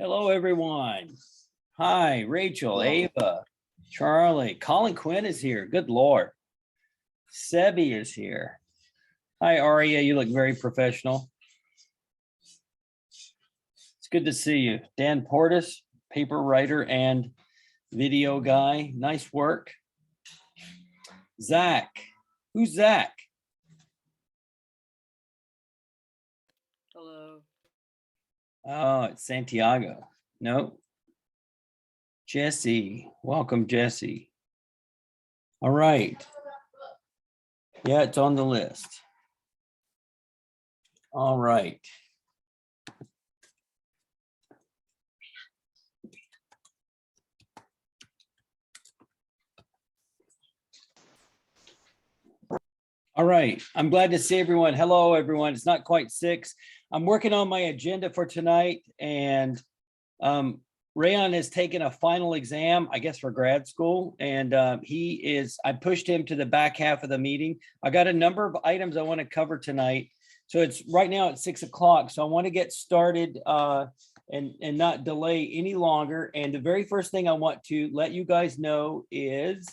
Hello, everyone. Hi, Rachel, Hello. Ava, Charlie. Colin Quinn is here. Good Lord. Sebi is here. Hi, Aria. You look very professional. It's good to see you. Dan Portis, paper writer and video guy. Nice work. Zach. Who's Zach? Hello. Oh, it's Santiago. No. Jesse. Welcome, Jesse. All right. Yeah, it's on the list. All right. All right. I'm glad to see everyone. Hello, everyone. It's not quite 6. I'm working on my agenda for tonight, and Rayon has taken a final exam, I guess, for grad school, and I pushed him to the back half of the meeting. I got a number of items I want to cover tonight. So it's right now at 6 o'clock. So I want to get started and not delay any longer. And the very first thing I want to let you guys know is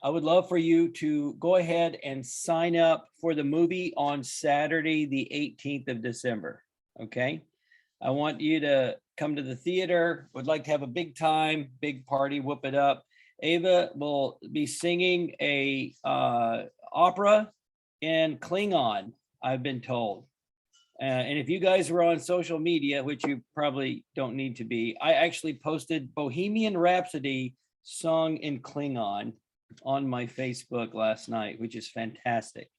I would love for you to go ahead and sign up for the movie on Saturday, the 18th of December. Okay. I want you to come to the theater. Would like to have a big time, big party, whoop it up. Ava will be singing a opera in Klingon, I've been told. And if you guys were on social media, which you probably don't need to be, I actually posted Bohemian Rhapsody sung in Klingon on my Facebook last night, which is fantastic.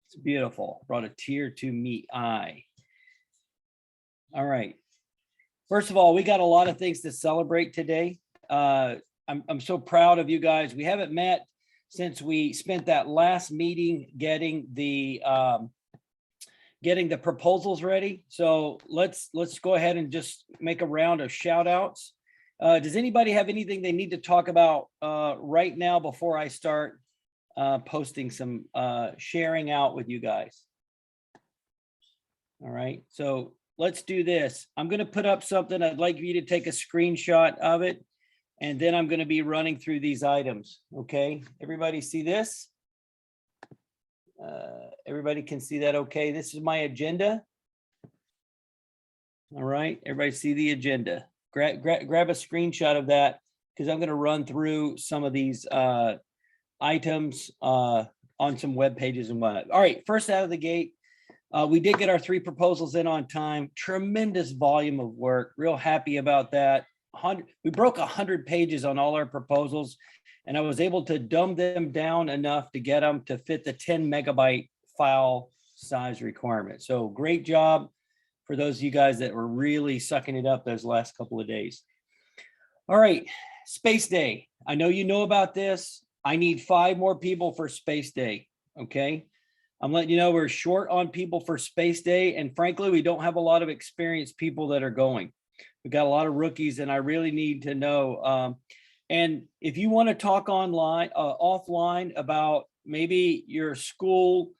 It's beautiful. Brought a tear to me eye. All right. First of all, we got a lot of things to celebrate today. I'm so proud of you guys. We haven't met since we spent that last meeting getting the proposals ready. So let's go ahead and just make a round of shout outs. Does anybody have anything they need to talk about right now before I start posting some sharing out with you guys? All right, so let's do this. I'm going to put up something. I'd like you to take a screenshot of it, and then I'm going to be running through these items. Okay, everybody see this? Everybody can see that? Okay, this is my agenda. All right, everybody see the agenda. Grab a screenshot of that because I'm going to run through some of these items on some web pages and whatnot. All right, first out of the gate, we did get our 3 proposals in on time. Tremendous volume of work. Real happy about that. We broke 100 pages on all our proposals, and I was able to dumb them down enough to get them to fit the 10 megabyte file size requirement. So great job for those of you guys that were really sucking it up those last couple of days. All right, Space Day. I know you know about this. I need 5 more people for Space Day, okay? I'm letting you know we're short on people for Space Day, and frankly, we don't have a lot of experienced people that are going. We've got a lot of rookies, and I really need to know. And if you want to talk offline about maybe your school,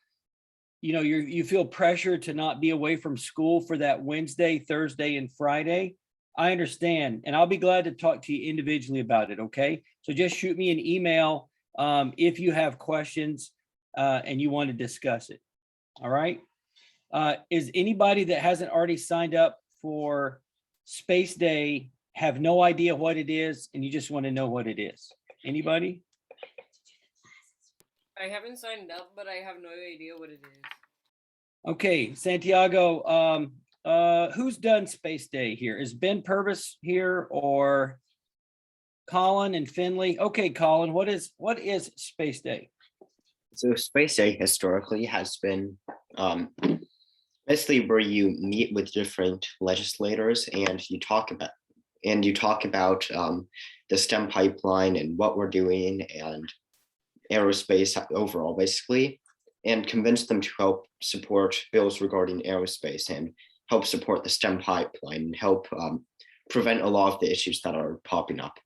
you know, you feel pressure to not be away from school for that Wednesday, Thursday, and Friday, I understand. And I'll be glad to talk to you individually about it, okay? So just shoot me an email if you have questions and you want to discuss it, all right? Is anybody that hasn't already signed up for Space Day have no idea what it is and you just want to know what it is? Anybody? I haven't signed up, but I have no idea what it is. Okay, Santiago, who's done Space Day here? Is Ben Purvis here or Colin and Finley? Okay, Colin, what is Space Day? So Space Day historically has been basically where you meet with different legislators and you talk about the STEM pipeline and what we're doing and aerospace overall, basically, and convince them to help support bills regarding aerospace and help support the STEM pipeline and help prevent a lot of the issues that are popping up.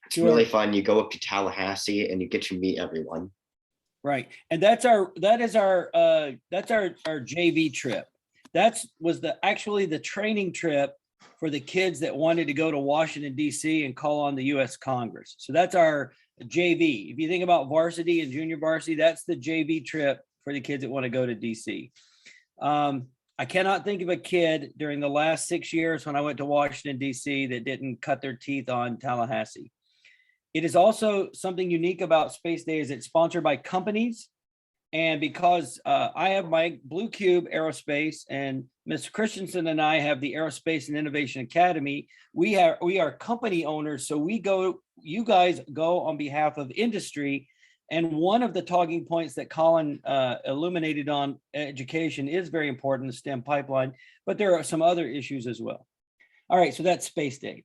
It's really fun. You go up to Tallahassee and you get to meet everyone. Right, and that's our JV trip. Was actually the training trip for the kids that wanted to go to Washington, D.C. and call on the U.S. Congress. So that's our JV. If you think about varsity and junior varsity, that's the JV trip for the kids that want to go to D.C. I cannot think of a kid during the last 6 years when I went to Washington, D.C. that didn't cut their teeth on Tallahassee. It is also something unique about Space Day is it's sponsored by companies. And because I have my Blue Cube Aerospace and Ms. Christensen and I have the Aerospace and Innovation Academy, we are company owners. So you guys go on behalf of industry. And one of the talking points that Colin illuminated on education is very important, the STEM pipeline, but there are some other issues as well. All right, so that's Space Day.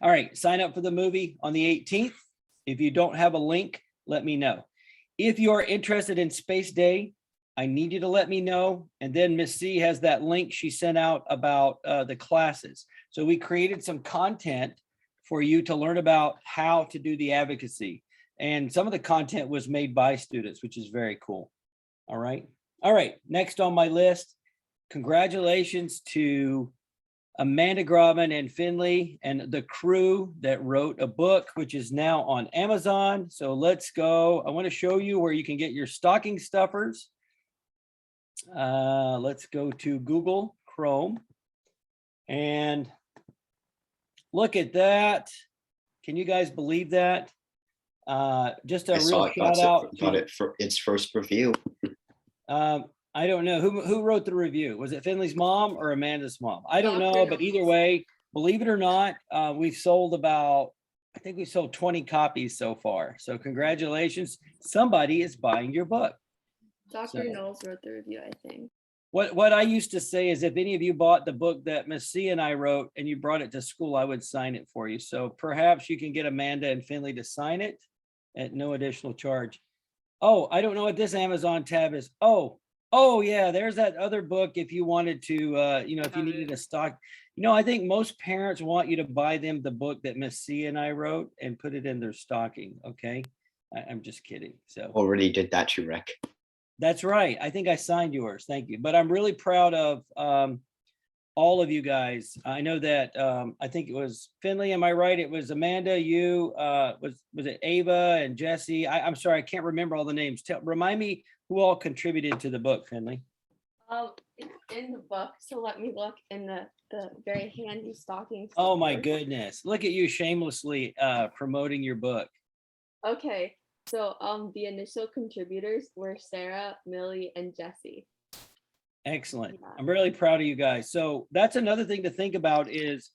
All right, sign up for the movie on the 18th. If you don't have a link, let me know. If you're interested in Space Day, I need you to let me know. And then Miss C has that link she sent out about the classes. So we created some content for you to learn about how to do the advocacy. And some of the content was made by students, which is very cool. All right. All right. Next on my list, congratulations to Amanda Grobman and Finley and the crew that wrote a book, which is now on Amazon. So let's go. I want to show you where you can get your stocking stuffers. Let's go to Google Chrome and look at that. Can you guys believe that? Just a real shout out. Got it for its first review. I don't know who wrote the review. Was it Finley's mom or Amanda's mom? I don't know, but either way, believe it or not, we've sold I think we sold 20 copies so far. So congratulations. Somebody is buying your book. Dr. Knowles wrote the review, I think. What I used to say is if any of you bought the book that Miss C and I wrote and you brought it to school, I would sign it for you. So perhaps you can get Amanda and Finley to sign it at no additional charge. Oh, I don't know what this Amazon tab is. Oh yeah, there's that other book if you wanted to, if you needed a stock. I think most parents want you to buy them the book that Miss C and I wrote and put it in their stocking, okay? I'm just kidding. So Already did that to Rick. that's right. I think I signed yours. Thank you. But I'm really proud of all of you guys. I know that I think it was Finley, am I right? It was Amanda, you, was it Ava and Jesse? I'm sorry, I can't remember all the names. Remind me who all contributed to the book, Finley. It's in the book, so let me look in the very handy stocking. Oh my stuffers. goodness. Look at you shamelessly promoting your book. Okay, so the initial contributors were Sarah, Millie, and Jesse. Excellent. Yeah. I'm really proud of you guys. So that's another thing to think about is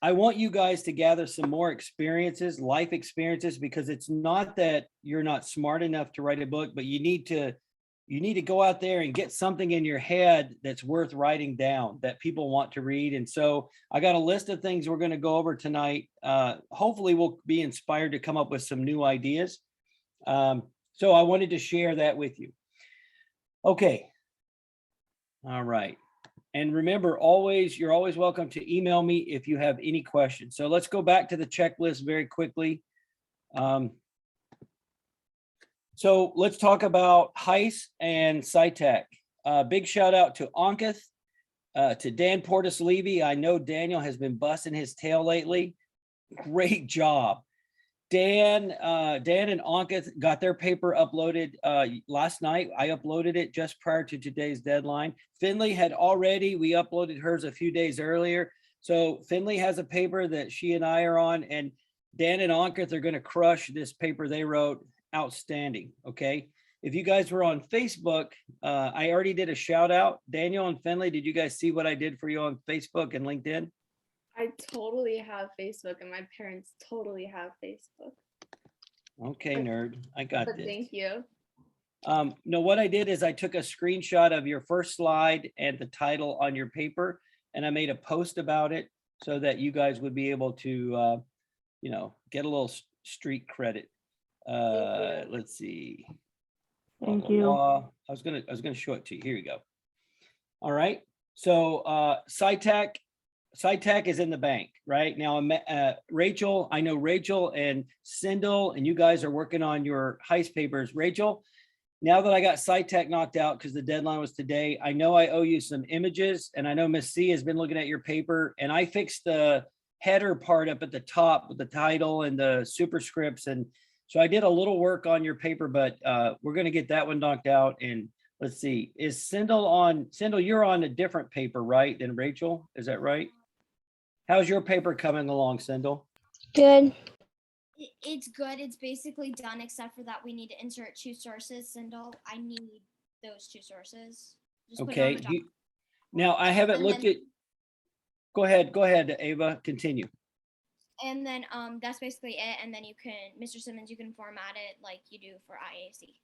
I want you guys to gather some more experiences, life experiences, because it's not that you're not smart enough to write a book, but you need to go out there and get something in your head that's worth writing down that people want to read. And so I got a list of things we're going to go over tonight. Hopefully we'll be inspired to come up with some new ideas. So I wanted to share that with you. Okay. All right. And remember, you're always welcome to email me if you have any questions. So let's go back to the checklist very quickly. So let's talk about HEIS and SciTech. Big shout out to Ankith, to Dan Portis Levy. I know Daniel has been busting his tail lately. Great job. Dan and Ankith got their paper uploaded last night. I uploaded it just prior to today's deadline. Finley we uploaded hers a few days earlier. So Finley has a paper that she and I are on, and Dan and Ankith are going to crush this paper they wrote. Outstanding. Okay. If you guys were on Facebook, I already did a shout out. Daniel and Finley, did you guys see what I did for you on Facebook and LinkedIn? I totally have Facebook, and my parents totally have Facebook. Okay, nerd. I got But this. thank you. No, what I did is I took a screenshot of your first slide and the title on your paper, and I made a post about it so that you guys would be able to, get a little street credit. Let's see. Thank you. I was gonna show it to you. Here you go. All right. So SciTech is in the bank right now. Rachel, I know Rachel and Sindel, and you guys are working on your HEIS papers. Rachel, now that I got SciTech knocked out because the deadline was today, I know I owe you some images, and I know Miss C has been looking at your paper, and I fixed the header part up at the top with the title and the superscripts. And so I did a little work on your paper, but we're going to get that one knocked out. And let's see, is Sindel on? Sindel, you're on a different paper, right, than Rachel? Is that right? How's your paper coming along, Sindel? Good. It's good. It's basically done, except for that we need to insert 2 sources. Sindel, I need those 2 sources. Just put it on Okay. the doc. Now I haven't And looked then- at. Go ahead, Ava. Continue. And then that's basically it. And then you can, Mr. Simmons, you can format it like you do for IAC.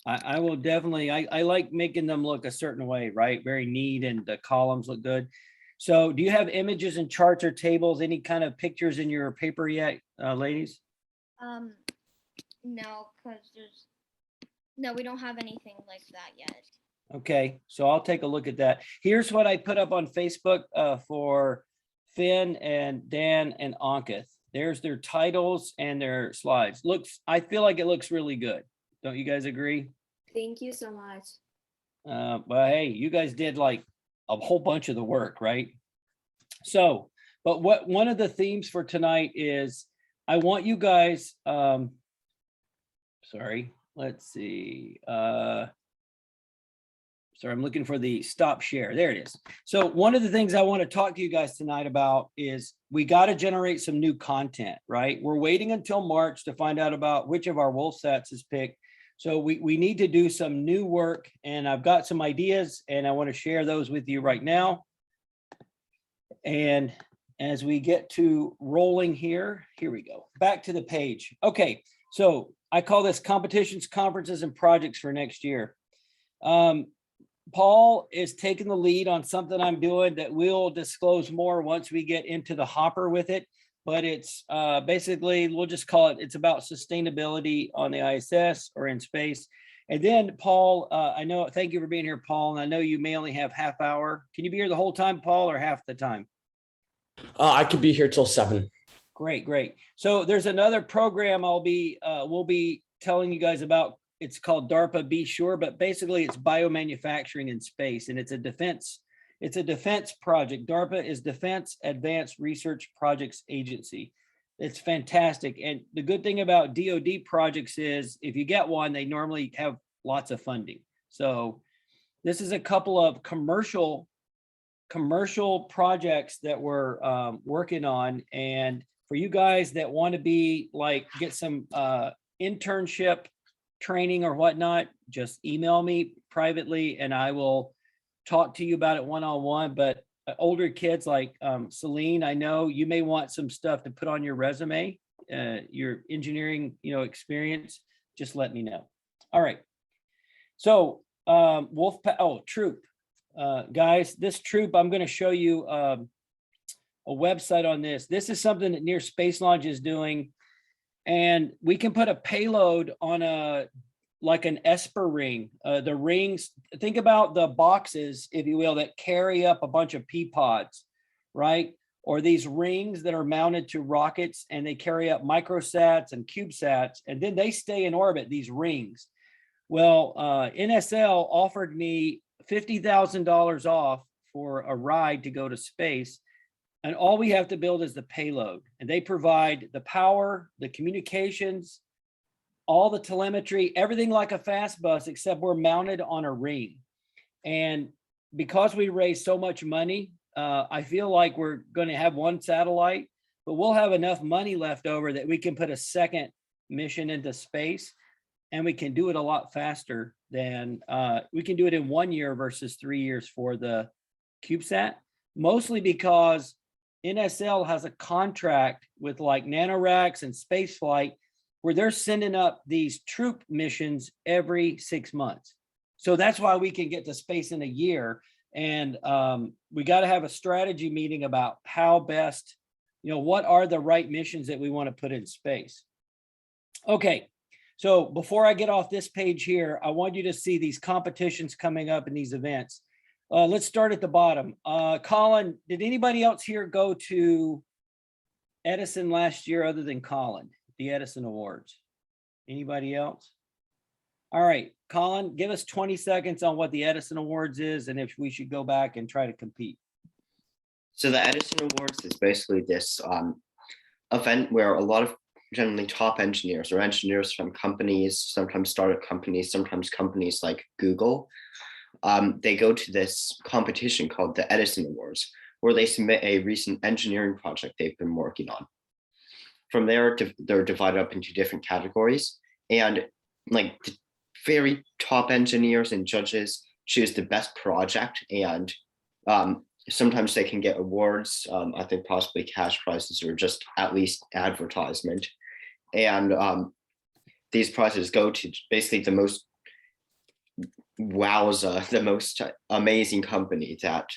I will definitely. I like making them look a certain way, right? Very neat, and the columns look good. So, do you have images and charts or tables? Any kind of pictures in your paper yet, ladies? No, because we don't have anything like that yet. Okay, so I'll take a look at that. Here's what I put up on Facebook for Finn and Dan and Ankith. There's their titles and their slides. I feel like it looks really good. Don't you guys agree? Thank you so much. Well, hey, you guys did like a whole bunch of the work, right? So, but one of the themes for tonight is I want you guys, sorry, let's see. Sorry, I'm looking for the stop share. There it is. So one of the things I want to talk to you guys tonight about is we got to generate some new content, right? We're waiting until March to find out about which of our Wolfsats is picked. So we need to do some new work, and I've got some ideas, and I want to share those with you right now. And as we get to rolling here we go. Back to the page. Okay, so I call this competitions, conferences, and projects for next year. Paul is taking the lead on something I'm doing that we'll disclose more once we get into the hopper with it. But it's basically, we'll just call it, it's about sustainability on the ISS or in space. And then Paul, thank you for being here, Paul. And I know you may only have half hour. Can you be here the whole time, Paul, or half the time? I could be here till 7. Great. So there's another program we'll be telling you guys about. It's called DARPA Be Sure, but basically it's biomanufacturing in space, and it's a defense project. DARPA is Defense Advanced Research Projects Agency. It's fantastic. And the good thing about DoD projects is if you get one, they normally have lots of funding. So this is a couple of commercial projects that we're working on. And for you guys that want to be like, get some internship training or whatnot, just email me privately and I will talk to you about it one-on-one. But older kids like Celine, I know you may want some stuff to put on your resume, your engineering, experience. Just let me know. All right. So Wolfpack, troop. Guys, this troop, I'm going to show you a website on this. This is something that Near Space Launch is doing. And we can put a payload on like an Esper ring. The rings, think about the boxes, if you will, that carry up a bunch of pea pods, right? Or these rings that are mounted to rockets and they carry up microsats and CubeSats, and then they stay in orbit, these rings. Well, NSL offered me $50,000 off for a ride to go to space. And all we have to build is the payload, and they provide the power, the communications, all the telemetry, everything like a fast bus, except we're mounted on a ring. And because we raised so much money, I feel like we're going to have one satellite, but we'll have enough money left over that we can put a second mission into space, and we can do it a lot faster than we can do it in 1 year versus 3 years for the CubeSat, mostly because NSL has a contract with like NanoRacks and Spaceflight where they're sending up these troop missions every 6 months. So that's why we can get to space in a year. And we got to have a strategy meeting about how best, what are the right missions that we want to put in space. Okay, so before I get off this page here, I want you to see these competitions coming up in these events. Let's start at the bottom. Colin, did anybody else here go to Edison last year other than Colin, the Edison Awards? Anybody else? All right, Colin, give us 20 seconds on what the Edison Awards is and if we should go back and try to compete. So the Edison Awards is basically this event where a lot of generally top engineers or engineers from companies, sometimes startup companies, sometimes companies like Google, they go to this competition called the Edison Awards, where they submit a recent engineering project they've been working on. From there, they're divided up into different categories, and like the very top engineers and judges choose the best project, and sometimes they can get awards, I think possibly cash prizes or just at least advertisement. And these prizes go to basically the most wowza, the most amazing company that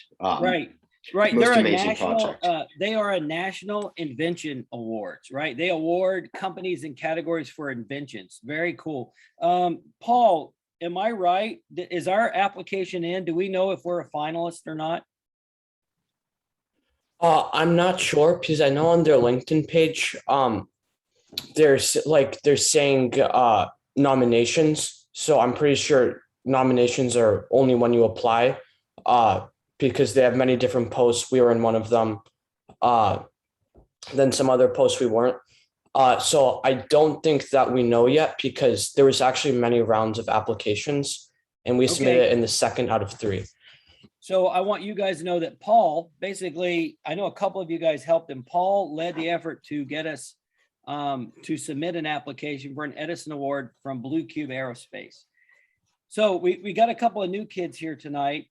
Right. most They're a amazing national, project. they are a national invention awards, right? They award companies in categories for inventions. Very cool. Paul, am I right? Is our application in? Do we know if we're a finalist or not? I'm not sure because I know on their LinkedIn page, they're saying nominations. So I'm pretty sure nominations are only when you apply, because they have many different posts. We were in one of them. Then some other posts we weren't. So I don't think that we know yet because there was actually many rounds of applications and we submitted Okay. it in the second out of 3. So I want you guys to know that Paul, basically, I know a couple of you guys helped him. Paul led the effort to get us to submit an application for an Edison Award from Blue Cube Aerospace. So we got a couple of new kids here tonight.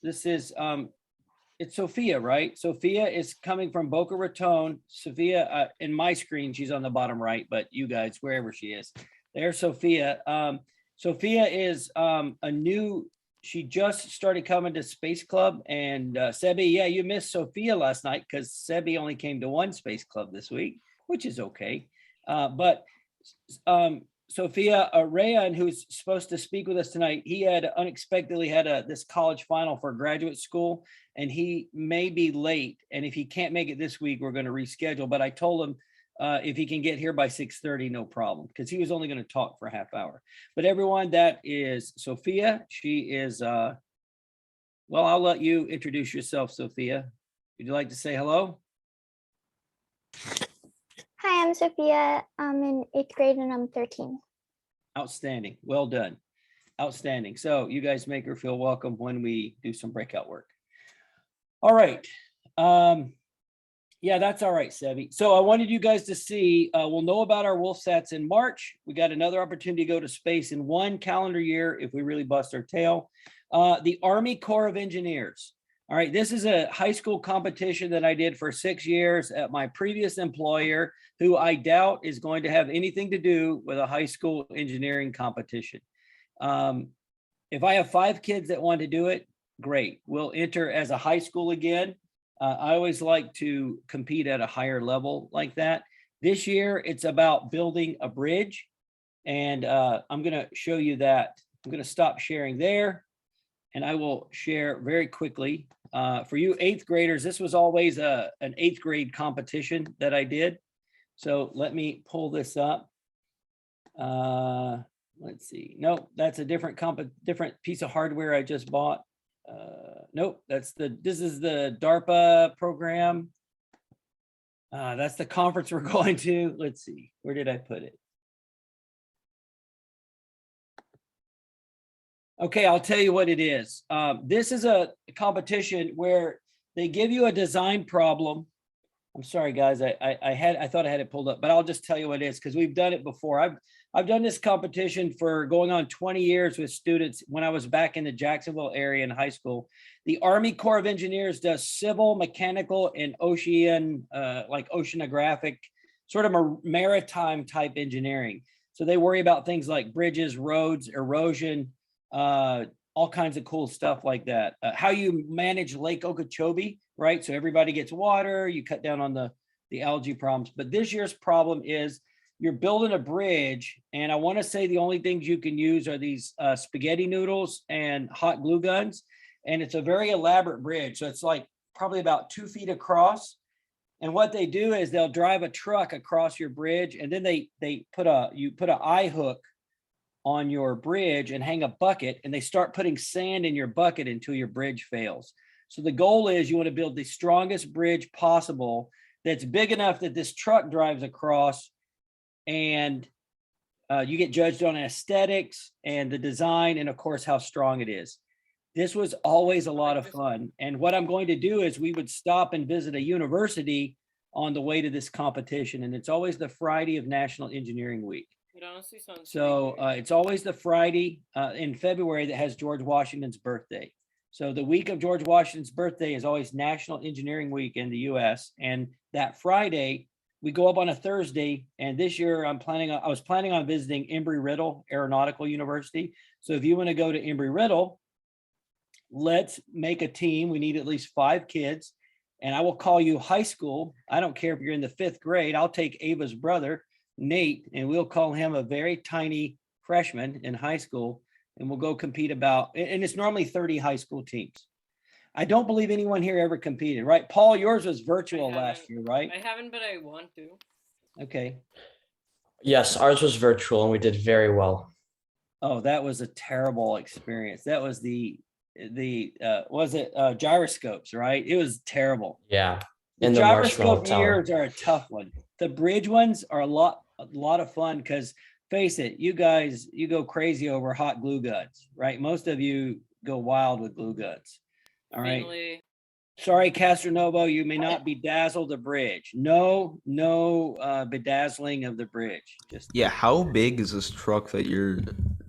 This is, it's Sophia, right? Sophia is coming from Boca Raton. Sophia, in my screen, she's on the bottom right, but you guys, wherever she is, there's Sophia. Sophia is she just started coming to Space Club, and Sebi, yeah, you missed Sophia last night because Sebi only came to one Space Club this week, which is okay. But Sophia, Rayon, who's supposed to speak with us tonight, he had unexpectedly had this college final for graduate school, and he may be late. And if he can't make it this week, we're going to reschedule. But I told him if he can get here by 6:30, no problem, because he was only going to talk for a half hour. But everyone, that is Sophia. She is, well, I'll let you introduce yourself, Sophia. Would you like to say hello? Hi, I'm Sophia. I'm in 8th grade and I'm 13. Outstanding. Well done. Outstanding. So you guys make her feel welcome when we do some breakout work. All right. Yeah, that's all right, Sebi. So I wanted you guys to see, we'll know about our Wolfsats in March. We got another opportunity to go to space in 1 calendar year if we really bust our tail. The Army Corps of Engineers. All right, this is a high school competition that I did for 6 years at my previous employer, who I doubt is going to have anything to do with a high school engineering competition. If I have 5 kids that want to do it, great. We'll enter as a high school again. I always like to compete at a higher level like that. This year, it's about building a bridge. And I'm going to show you that. I'm going to stop sharing there. And I will share very quickly. For you 8th graders, this was always an 8th grade competition that I did. So let me pull this up. Let's see. Nope, that's a different piece of hardware I just bought. Nope, this is the DARPA program. That's the conference we're going to. Let's see, where did I put it? Okay, I'll tell you what it is. This is a competition where they give you a design problem. I'm sorry, guys. I thought I had it pulled up, but I'll just tell you what it is because we've done it before. I've done this competition for going on 20 years with students when I was back in the Jacksonville area in high school. The Army Corps of Engineers does civil, mechanical, and oceanographic, sort of a maritime type engineering. So they worry about things like bridges, roads, erosion, all kinds of cool stuff like that. How you manage Lake Okeechobee, right? So everybody gets water, you cut down on the algae problems. But this year's problem is you're building a bridge, and I want to say the only things you can use are these spaghetti noodles and hot glue guns. And it's a very elaborate bridge. So it's like probably about 2 feet across. And what they do is they'll drive a truck across your bridge, and then you put an eye hook on your bridge and hang a bucket, and they start putting sand in your bucket until your bridge fails. So the goal is you want to build the strongest bridge possible that's big enough that this truck drives across, and you get judged on aesthetics and the design, and of course, how strong it is. This was always a lot of fun. And what I'm going to do is we would stop and visit a university on the way to this competition. And it's always the Friday of National Engineering Week. It honestly sounds So pretty great. it's always the Friday in February that has George Washington's birthday. So the week of George Washington's birthday is always National Engineering Week in the US. And that Friday, we go up on a Thursday. And this year I was planning on visiting Embry-Riddle Aeronautical University. So if you want to go to Embry-Riddle, let's make a team. We need at least 5 kids. And I will call you high school. I don't care if you're in the 5th grade. I'll take Ava's brother, Nate, and we'll call him a very tiny freshman in high school. And we'll go compete and it's normally 30 high school teams. I don't believe anyone here ever competed, right? Paul, yours was virtual last year, right? I haven't, but I want to. Okay. Yes, ours was virtual and we did very well. Oh, that was a terrible experience. That was gyroscopes, right? It was terrible. Yeah. The And the marshmallow gyroscope tower. years are a tough one. The bridge ones are a lot of fun because face it, you guys, you go crazy over hot glue guns, right? Most of you go wild with glue guns. All right. Finally, Sorry, Castronovo, you may not bedazzle the bridge. No bedazzling of the bridge. Just Yeah, how big is this truck that you're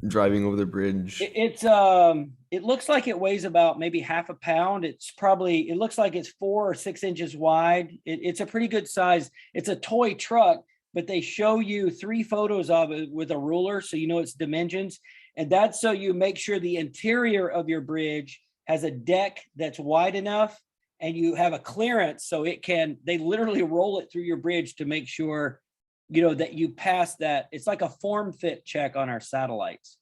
driving over the bridge? it looks like it weighs about maybe half a pound. It looks like it's 4 or 6 inches wide. It's a pretty good size. It's a toy truck, but they show you 3 photos of it with a ruler so you know its dimensions. And that's so you make sure the interior of your bridge has a deck that's wide enough and you have a clearance so they literally roll it through your bridge to make sure, you know, that you pass that. It's like a form fit check on our satellites.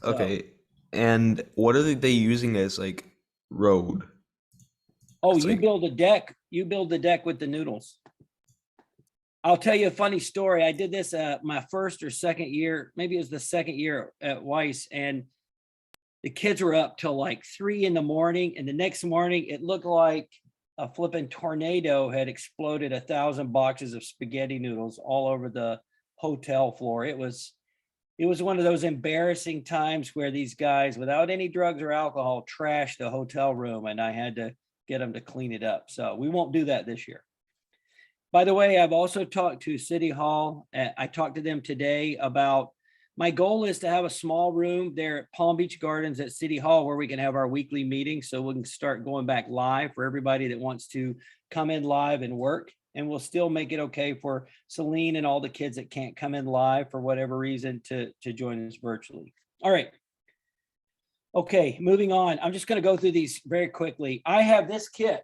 So, Okay, and what are they using as like road? oh, It's you like- build a deck. You build the deck with the noodles. I'll tell you a funny story. I did this my first or second year, maybe it was the second year at Weiss, and the kids were up till like 3 a.m. And the next morning it looked like a flipping tornado had exploded 1,000 boxes of spaghetti noodles all over the hotel floor. It was one of those embarrassing times where these guys, without any drugs or alcohol, trashed the hotel room, and I had to get them to clean it up. So we won't do that this year. By the way, I've also talked to City Hall. I talked to them today about my goal is to have a small room there at Palm Beach Gardens at City Hall where we can have our weekly meetings. So we can start going back live for everybody that wants to come in live and work. And we'll still make it okay for Celine and all the kids that can't come in live for whatever reason to join us virtually. All right. Okay, moving on. I'm just going to go through these very quickly. I have this kit.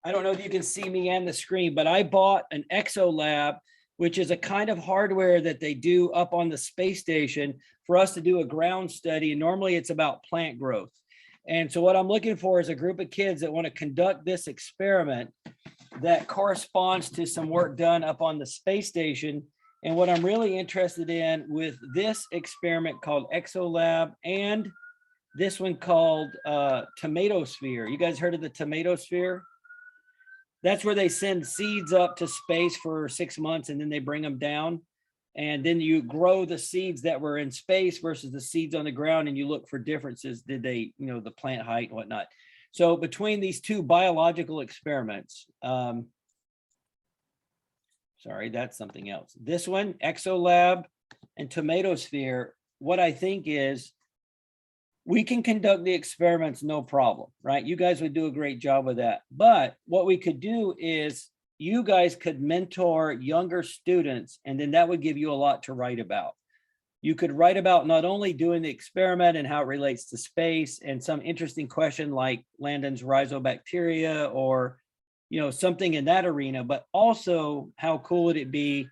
I don't know if you can see me and the screen, but I bought an ExoLab, which is a kind of hardware that they do up on the space station for us to do a ground study. And normally it's about plant growth. And so what I'm looking for is a group of kids that want to conduct this experiment that corresponds to some work done up on the space station. And what I'm really interested in with this experiment called ExoLab and this one called Tomato Sphere. You guys heard of the Tomato Sphere? That's where they send seeds up to space for 6 months and then they bring them down. And then you grow the seeds that were in space versus the seeds on the ground, and you look for differences. Did they, you know, the plant height and whatnot. So between these two biological experiments, sorry, that's something else. This one, ExoLab and Tomato Sphere, what I think is we can conduct the experiments, no problem, right? You guys would do a great job with that. But what we could do is you guys could mentor younger students, and then that would give you a lot to write about. You could write about not only doing the experiment and how it relates to space and some interesting question like Landon's rhizobacteria or, you know, something in that arena, but also how cool would it be,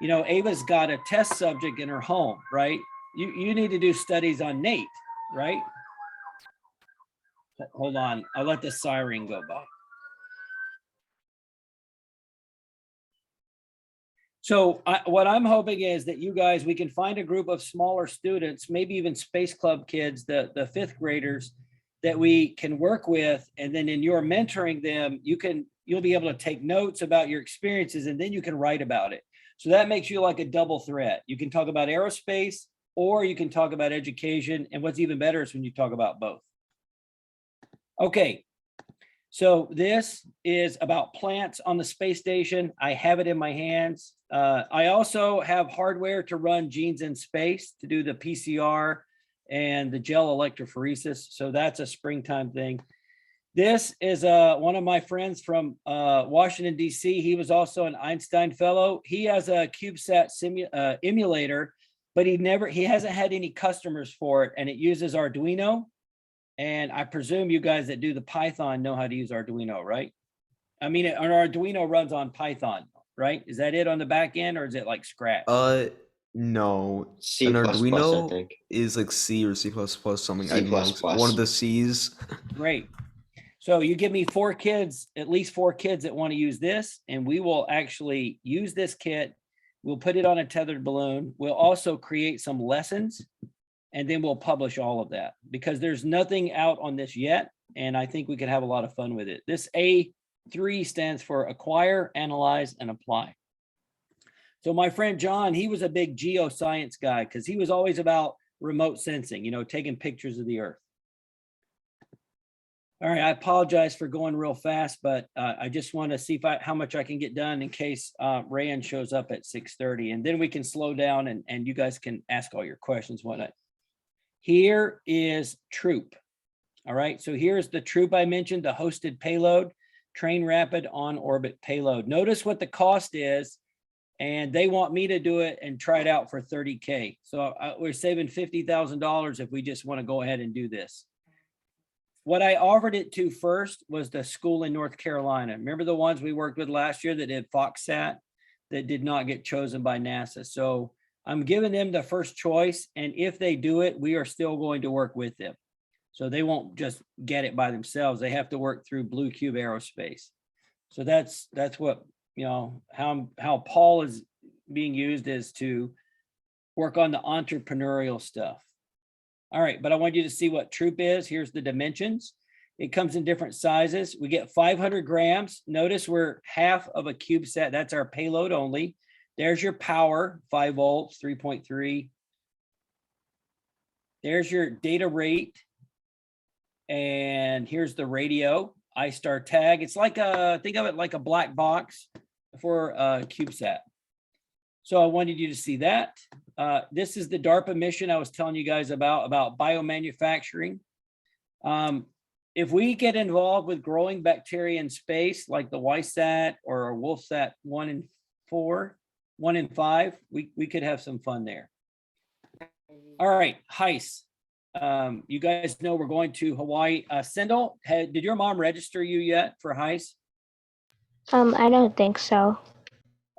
you know, Ava's got a test subject in her home, right? You need to do studies on Nate, right? Hold on, I'll let the siren go by. So what I'm hoping is that you guys, we can find a group of smaller students, maybe even Space Club kids, the fifth graders that we can work with. And then in your mentoring them, you'll be able to take notes about your experiences and then you can write about it. So that makes you like a double threat. You can talk about aerospace or you can talk about education. And what's even better is when you talk about both. Okay. So this is about plants on the space station. I have it in my hands. I also have hardware to run genes in space to do the PCR and the gel electrophoresis. So that's a springtime thing. This is one of my friends from Washington, D.C. He was also an Einstein fellow. He has a CubeSat emulator, but he hasn't had any customers for it, and it uses Arduino. And I presume you guys that do the Python know how to use Arduino, right? I mean, an Arduino runs on Python, right? Is that it on the back end, or is it like Scratch? No. C++, An I Arduino think. is like C or C++, something. I C++. don't know, one of the C's. Great. So you give me at least four kids that want to use this, and we will actually use this kit. We'll put it on a tethered balloon. We'll also create some lessons, and then we'll publish all of that because there's nothing out on this yet. And I think we could have a lot of fun with it. This A3 stands for acquire, analyze, and apply. So my friend John, he was a big geoscience guy because he was always about remote sensing, taking pictures of the Earth. All right, I apologize for going real fast, but I just want to see how much I can get done in case Rayon shows up at 6:30, and then we can slow down and you guys can ask all your questions, whatnot. Here is Troop. All right, so here's the Troop I mentioned, the hosted payload, train rapid on orbit payload. Notice what the cost is, and they want me to do it and try it out for $30K. So we're saving $50,000 if we just want to go ahead and do this. What I offered it to first was the school in North Carolina. Remember the ones we worked with last year that did FoxSat that did not get chosen by NASA. So I'm giving them the first choice. And if they do it, we are still going to work with them. So they won't just get it by themselves. They have to work through Blue Cube Aerospace. So that's what, how Paul is being used is to work on the entrepreneurial stuff. All right, but I want you to see what Troop is. Here's the dimensions. It comes in different sizes. We get 500 grams. Notice we're half of a CubeSat. That's our payload only. There's your power, 5 volts, 3.3. There's your data rate. And here's the radio, iStar tag. It's like think of it like a black box for a CubeSat. So I wanted you to see that. This is the DARPA mission I was telling you guys about biomanufacturing. If we get involved with growing bacteria in space, like the YSAT or Wolfsat 1 and 5, we could have some fun there. All right, HICE. You guys know we're going to Hawaii. Sendel, did your mom register you yet for HICE? I don't think so.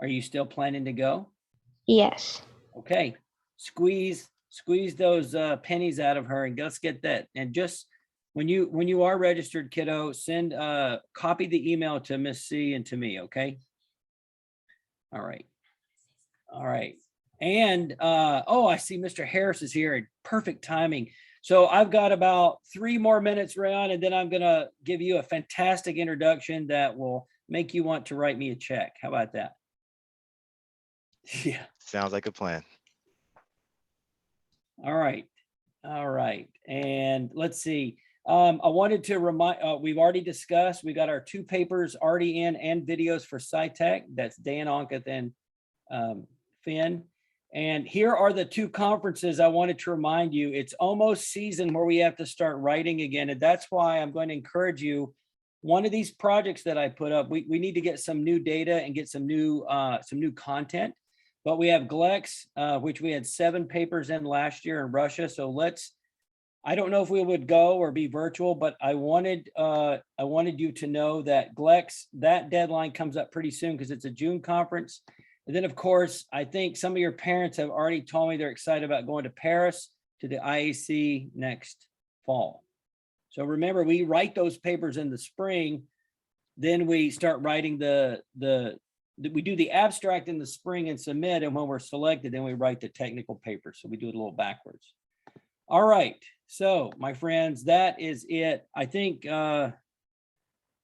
Are you still planning to go? Yes. Okay, squeeze those pennies out of her and let's get that. And just when you are registered, kiddo, send copy the email to Miss C and to me, okay? All right. And I see Mr. Harris is here. Perfect timing. So I've got about 3 more minutes, Rayon, and then I'm gonna give you a fantastic introduction that will make you want to write me a check. How about that? Yeah. Sounds like a plan. All right. And let's see. I wanted to remind, we've already discussed, we got our 2 papers already in and videos for SciTech. That's Dan Onketh and Finn. And here are the 2 conferences I wanted to remind you. It's almost season where we have to start writing again. And that's why I'm going to encourage you. One of these projects that I put up, we need to get some new data and get some new content. But we have GLEX, which we had 7 papers in last year in Russia. So I don't know if we would go or be virtual, but I wanted you to know that GLEX, that deadline comes up pretty soon because it's a June conference. And then, of course, I think some of your parents have already told me they're excited about going to Paris to the IAC next fall. So remember, we write those papers in the spring, then we start writing the we do the abstract in the spring and submit, and when we're selected, then we write the technical paper. So we do it a little backwards. All right, so my friends, that is it. I think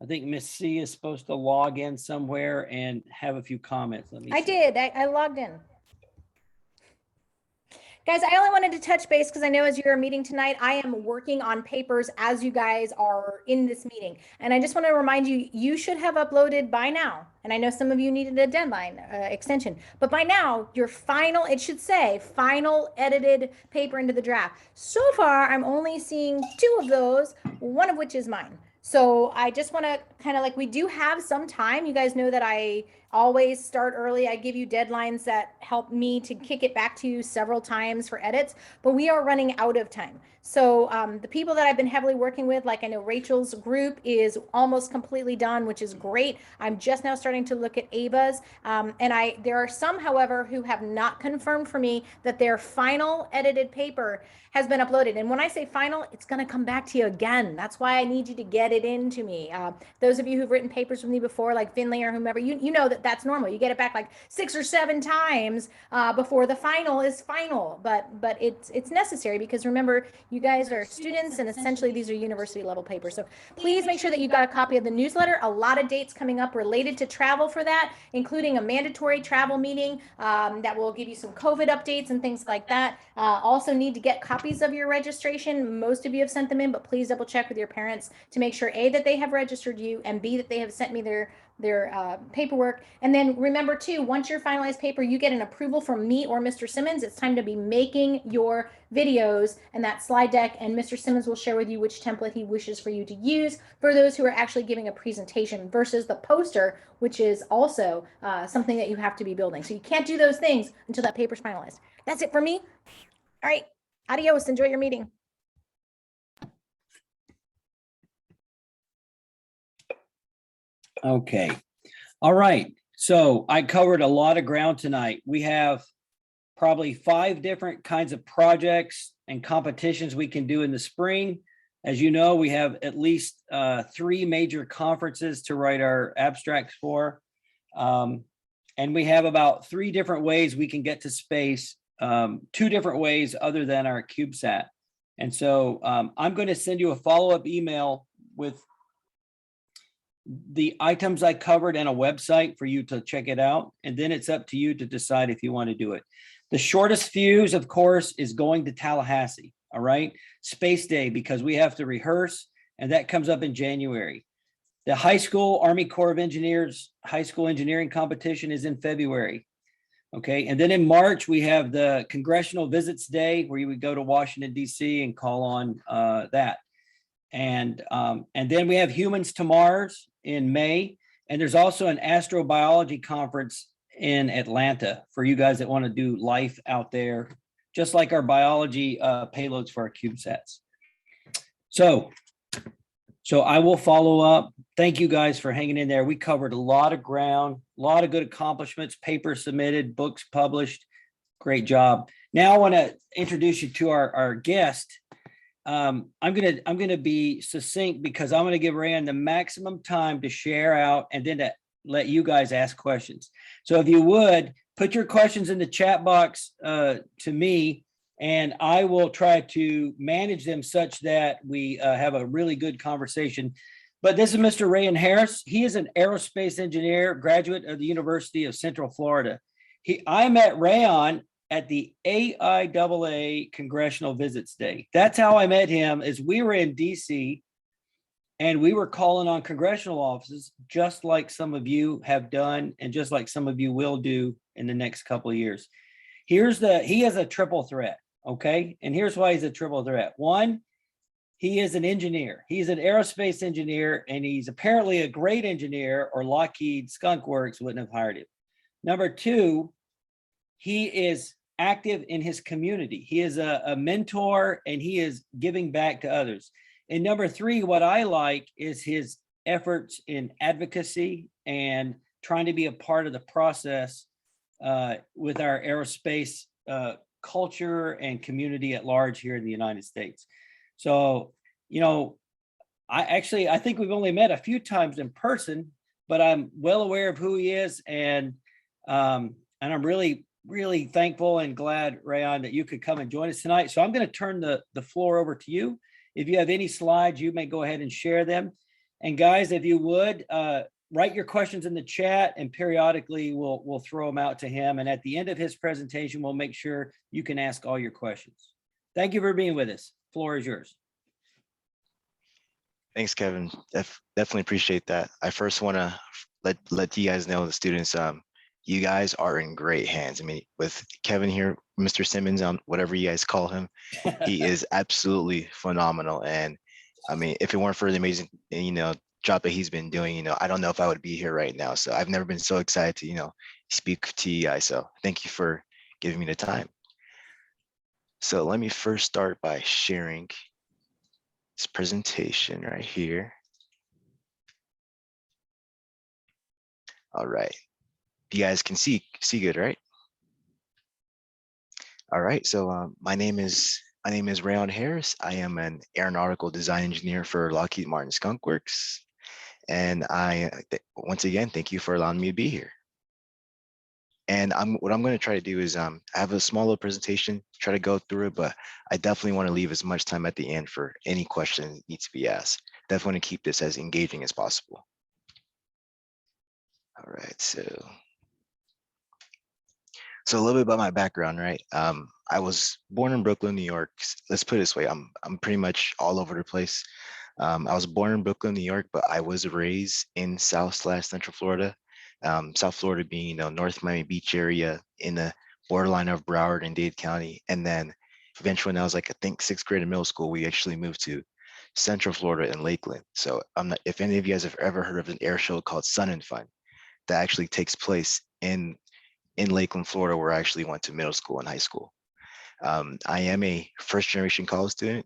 Miss C is supposed to log in somewhere and have a few comments. Let me I see. did. I logged in. Guys, I only wanted to touch base because I know as you're meeting tonight, I am working on papers as you guys are in this meeting. And I just want to remind you, you should have uploaded by now. And I know some of you needed a deadline extension, but by now your final, it should say final edited paper into the draft. So far, I'm only seeing 2 of those, one of which is mine. So I just want to kind of like, we do have some time. You guys know that I always start early. I give you deadlines that help me to kick it back to you several times for edits, but we are running out of time. So the people that I've been heavily working with, like I know Rachel's group is almost completely done, which is great. I'm just now starting to look at Ava's. And there are some, however, who have not confirmed for me that their final edited paper has been uploaded. And when I say final, it's going to come back to you again. That's why I need you to get it into me. Those of you who've written papers with me before, like Finley or whomever, you know that that's normal. You get it back like 6 or 7 times before the final is final. But it's necessary because remember, you guys are students and essentially these are university level papers. So please make sure that you've got a copy of the newsletter. A lot of dates coming up related to travel for that, including a mandatory travel meeting that will give you some COVID updates and things like that. Also need to get copies of your registration. Most of you have sent them in, but please double check with your parents to make sure A, that they have registered you, and B, that they have sent me their paperwork. And then remember too, once your finalized paper, you get an approval from me or Mr. Simmons, it's time to be making your videos and that slide deck, and Mr. Simmons will share with you which template he wishes for you to use for those who are actually giving a presentation versus the poster, which is also something that you have to be building. So you can't do those things until that paper's finalized. That's it for me. All right, adios, enjoy your meeting. Okay. All right. So I covered a lot of ground tonight. We have probably 5 different kinds of projects and competitions we can do in the spring. As you know, we have at least 3 major conferences to write our abstracts for. And we have about 3 different ways we can get to space, 2 different ways other than our CubeSat. And so I'm going to send you a follow-up email with the items I covered and a website for you to check it out. And then it's up to you to decide if you want to do it. The shortest fuse, of course, is going to Tallahassee. All right. Space Day, because we have to rehearse, and that comes up in January. The high school Army Corps of Engineers high school engineering competition is in February. Okay. And then in March, we have the Congressional Visits Day, where you would go to Washington, D.C. and call on that. And then we have Humans to Mars in May. And there's also an astrobiology conference in Atlanta for you guys that want to do life out there, just like our biology payloads for our CubeSats. So I will follow up. Thank you guys for hanging in there. We covered a lot of ground, a lot of good accomplishments, papers submitted, books published. Great job. Now I want to introduce you to our guest. I'm gonna be succinct because I'm gonna give Rayon the maximum time to share out and then to let you guys ask questions. So if you would put your questions in the chat box to me, and I will try to manage them such that we have a really good conversation. But this is Mr. Rayon Harris. He is an aerospace engineer, graduate of the University of Central Florida. I met Rayon at the AIAA Congressional Visits Day. That's how I met him, is we were in DC and we were calling on congressional offices, just like some of you have done and just like some of you will do in the next couple of years. He has a triple threat, okay? And here's why he's a triple threat. One, he is an engineer. He's an aerospace engineer, and he's apparently a great engineer, or Lockheed Skunk Works wouldn't have hired him. Number 2, he is active in his community. He is a mentor, and he is giving back to others. And number 3, what I like is his efforts in advocacy and trying to be a part of the process with our aerospace culture and community at large here in the United States. So, you know, I think we've only met a few times in person, but I'm well aware of who he is, and I'm really, really thankful and glad, Rayon, that you could come and join us tonight. So I'm going to turn the floor over to you. If you have any slides, you may go ahead and share them. And guys, if you would, write your questions in the chat, and periodically we'll throw them out to him. And at the end of his presentation, we'll make sure you can ask all your questions. Thank you for being with us. Floor is yours. Thanks, Kevin. Definitely appreciate that. I first want to let you guys know, the students, you guys are in great hands. I mean, with Kevin here, Mr. Simmons, whatever you guys call him, he is absolutely phenomenal. And I mean, if it weren't for the amazing, job that he's been doing, I don't know if I would be here right now. So I've never been so excited to, speak to you guys. So thank you for giving me the time. So let me first start by sharing this presentation right here. All right, you guys can see good, right? All right, so my name is Rayon Harris. I am an aeronautical design engineer for Lockheed Martin Skunk Works, and once again, thank you for allowing me to be here. And what I'm going to try to do is I have a small little presentation, try to go through it, but I definitely want to leave as much time at the end for any question that needs to be asked. Definitely want to keep this as engaging as possible. All right, so a little bit about my background, right? I was born in Brooklyn, New York. Let's put it this way, I'm pretty much all over the place. I was born in Brooklyn, New York, but I was raised in South/Central Florida. South Florida being, North Miami Beach area, in the borderline of Broward and Dade County. And then eventually when I was I think 6th grade in middle school, we actually moved to Central Florida in Lakeland. So if any of you guys have ever heard of an air show called Sun and Fun, that actually takes place in Lakeland, Florida, where I actually went to middle school and high school. I am a first generation college student.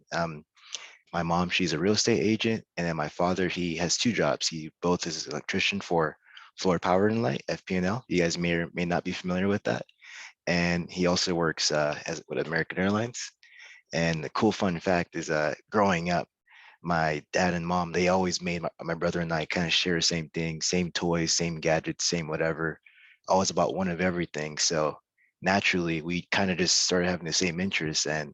My mom, she's a real estate agent. And then my father, he has 2 jobs. He both is an electrician for Florida Power and Light, FP&L. You guys may or may not be familiar with that. And he also works with American Airlines. And the cool fun fact is growing up, my dad and mom, they always made my brother and I kind of share the same thing, same toys, same gadgets, same whatever, always about one of everything. So naturally, we kind of just started having the same interests, and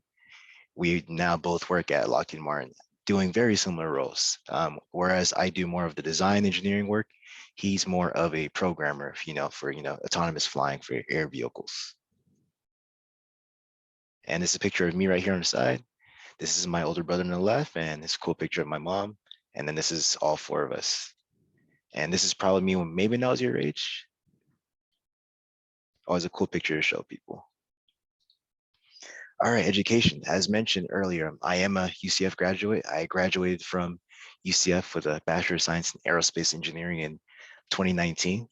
we now both work at Lockheed Martin doing very similar roles. Whereas I do more of the design engineering work, he's more of a programmer, for, autonomous flying for air vehicles. And this is a picture of me right here on the side. This is my older brother on the left, and this cool picture of my mom. And then this is all 4 of us. And this is probably me when maybe when I was your age. Always a cool picture to show people. All right, education. As mentioned earlier, I am a UCF graduate. I graduated from UCF with a Bachelor of Science in Aerospace Engineering in 2019.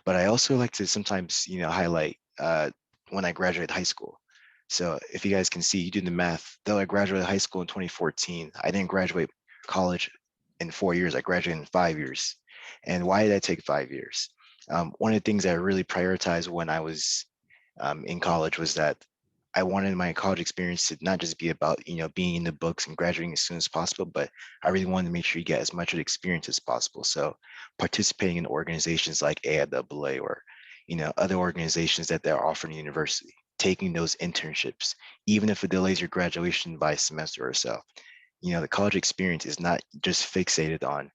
But I also like to sometimes, highlight when I graduated high school. So if you guys can see, you do the math, though I graduated high school in 2014, I didn't graduate college in 4 years. I graduated in 5 years. And why did I take 5 years? One of the things that I really prioritized when I was in college was that I wanted my college experience to not just be about, being in the books and graduating as soon as possible, but I really wanted to make sure you get as much of the experience as possible. So participating in organizations like AIAA or, other organizations that they're offering university, taking those internships, even if it delays your graduation by a semester or so. The college experience is not just fixated on,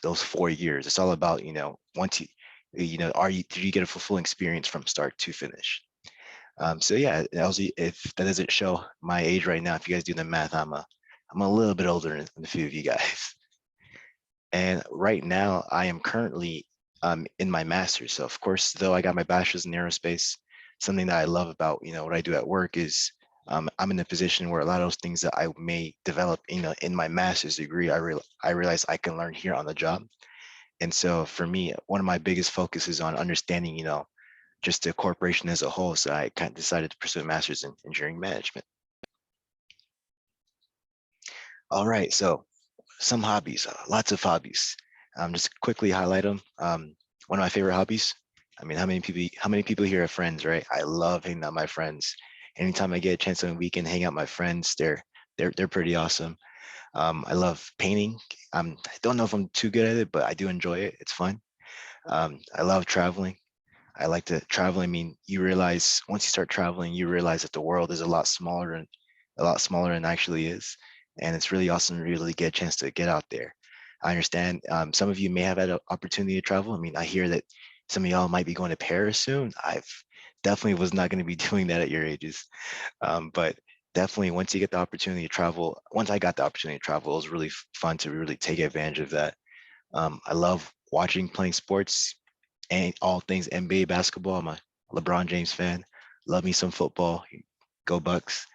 those 4 years. It's all about, once you, did you get a fulfilling experience from start to finish? So yeah, if that doesn't show my age right now, if you guys do the math, I'm a little bit older than a few of you guys. And right now I am currently in my master's. So of course, though I got my bachelor's in aerospace, something that I love about, what I do at work is I'm in a position where a lot of those things that I may develop, in my master's degree, I realize I can learn here on the job. And so for me, one of my biggest focuses on understanding, just the corporation as a whole. So I kind of decided to pursue a master's in engineering management. All right, so some hobbies, lots of hobbies. Just quickly highlight them. One of my favorite hobbies. I mean, how many people here have friends, right? I love hanging out with my friends. Anytime I get a chance on a weekend, hang out with my friends, they're pretty awesome. I love painting. I don't know if I'm too good at it, but I do enjoy it. It's fun. I love traveling. I like to travel. I mean, you realize once you start traveling, you realize that the world is a lot smaller than it actually is. And it's really awesome to really get a chance to get out there. I understand some of you may have had an opportunity to travel. I mean, I hear that some of y'all might be going to Paris soon. I've definitely was not going to be doing that at your ages. But definitely once you get the opportunity to travel, once I got the opportunity to travel, it was really fun to really take advantage of that. I love watching, playing sports, and all things NBA basketball. I'm a LeBron James fan. Love me some football. Go Bucks.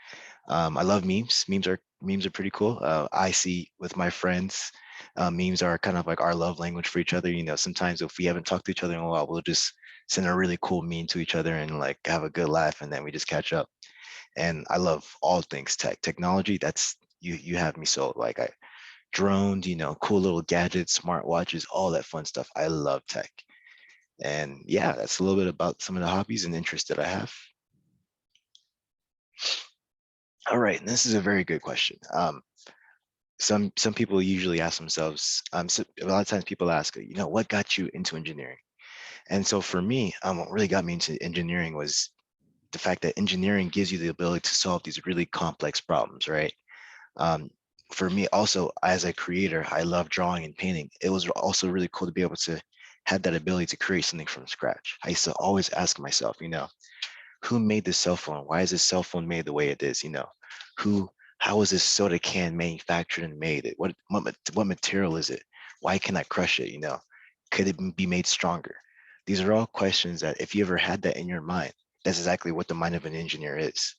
I love memes. Memes are pretty cool. I see with my friends, memes are kind of like our love language for each other. You know, sometimes if we haven't talked to each other in a while, we'll just send a really cool meme to each other and like have a good laugh, and then we just catch up. And I love all things technology. That's you have me sold. Like I drones, you know, cool little gadgets, smartwatches, all that fun stuff. I love tech. And yeah, that's a little bit about some of the hobbies and interests that I have. All right, and this is a very good question. Some people usually ask themselves, a lot of times people ask, you know, what got you into engineering? And so for me, what really got me into engineering was the fact that engineering gives you the ability to solve these really complex problems, right? Um, for me, also as a creator, I love drawing and painting. It was also really cool to be able to have that ability to create something from scratch. I used to always ask myself, you know, who made this cell phone? Why is this cell phone made the way it is? You know, who, how is this soda can manufactured and made? What material is it? Why can I crush it? You know, could it be made stronger? These are all questions that if you ever had that in your mind, that's exactly what the mind of an engineer is.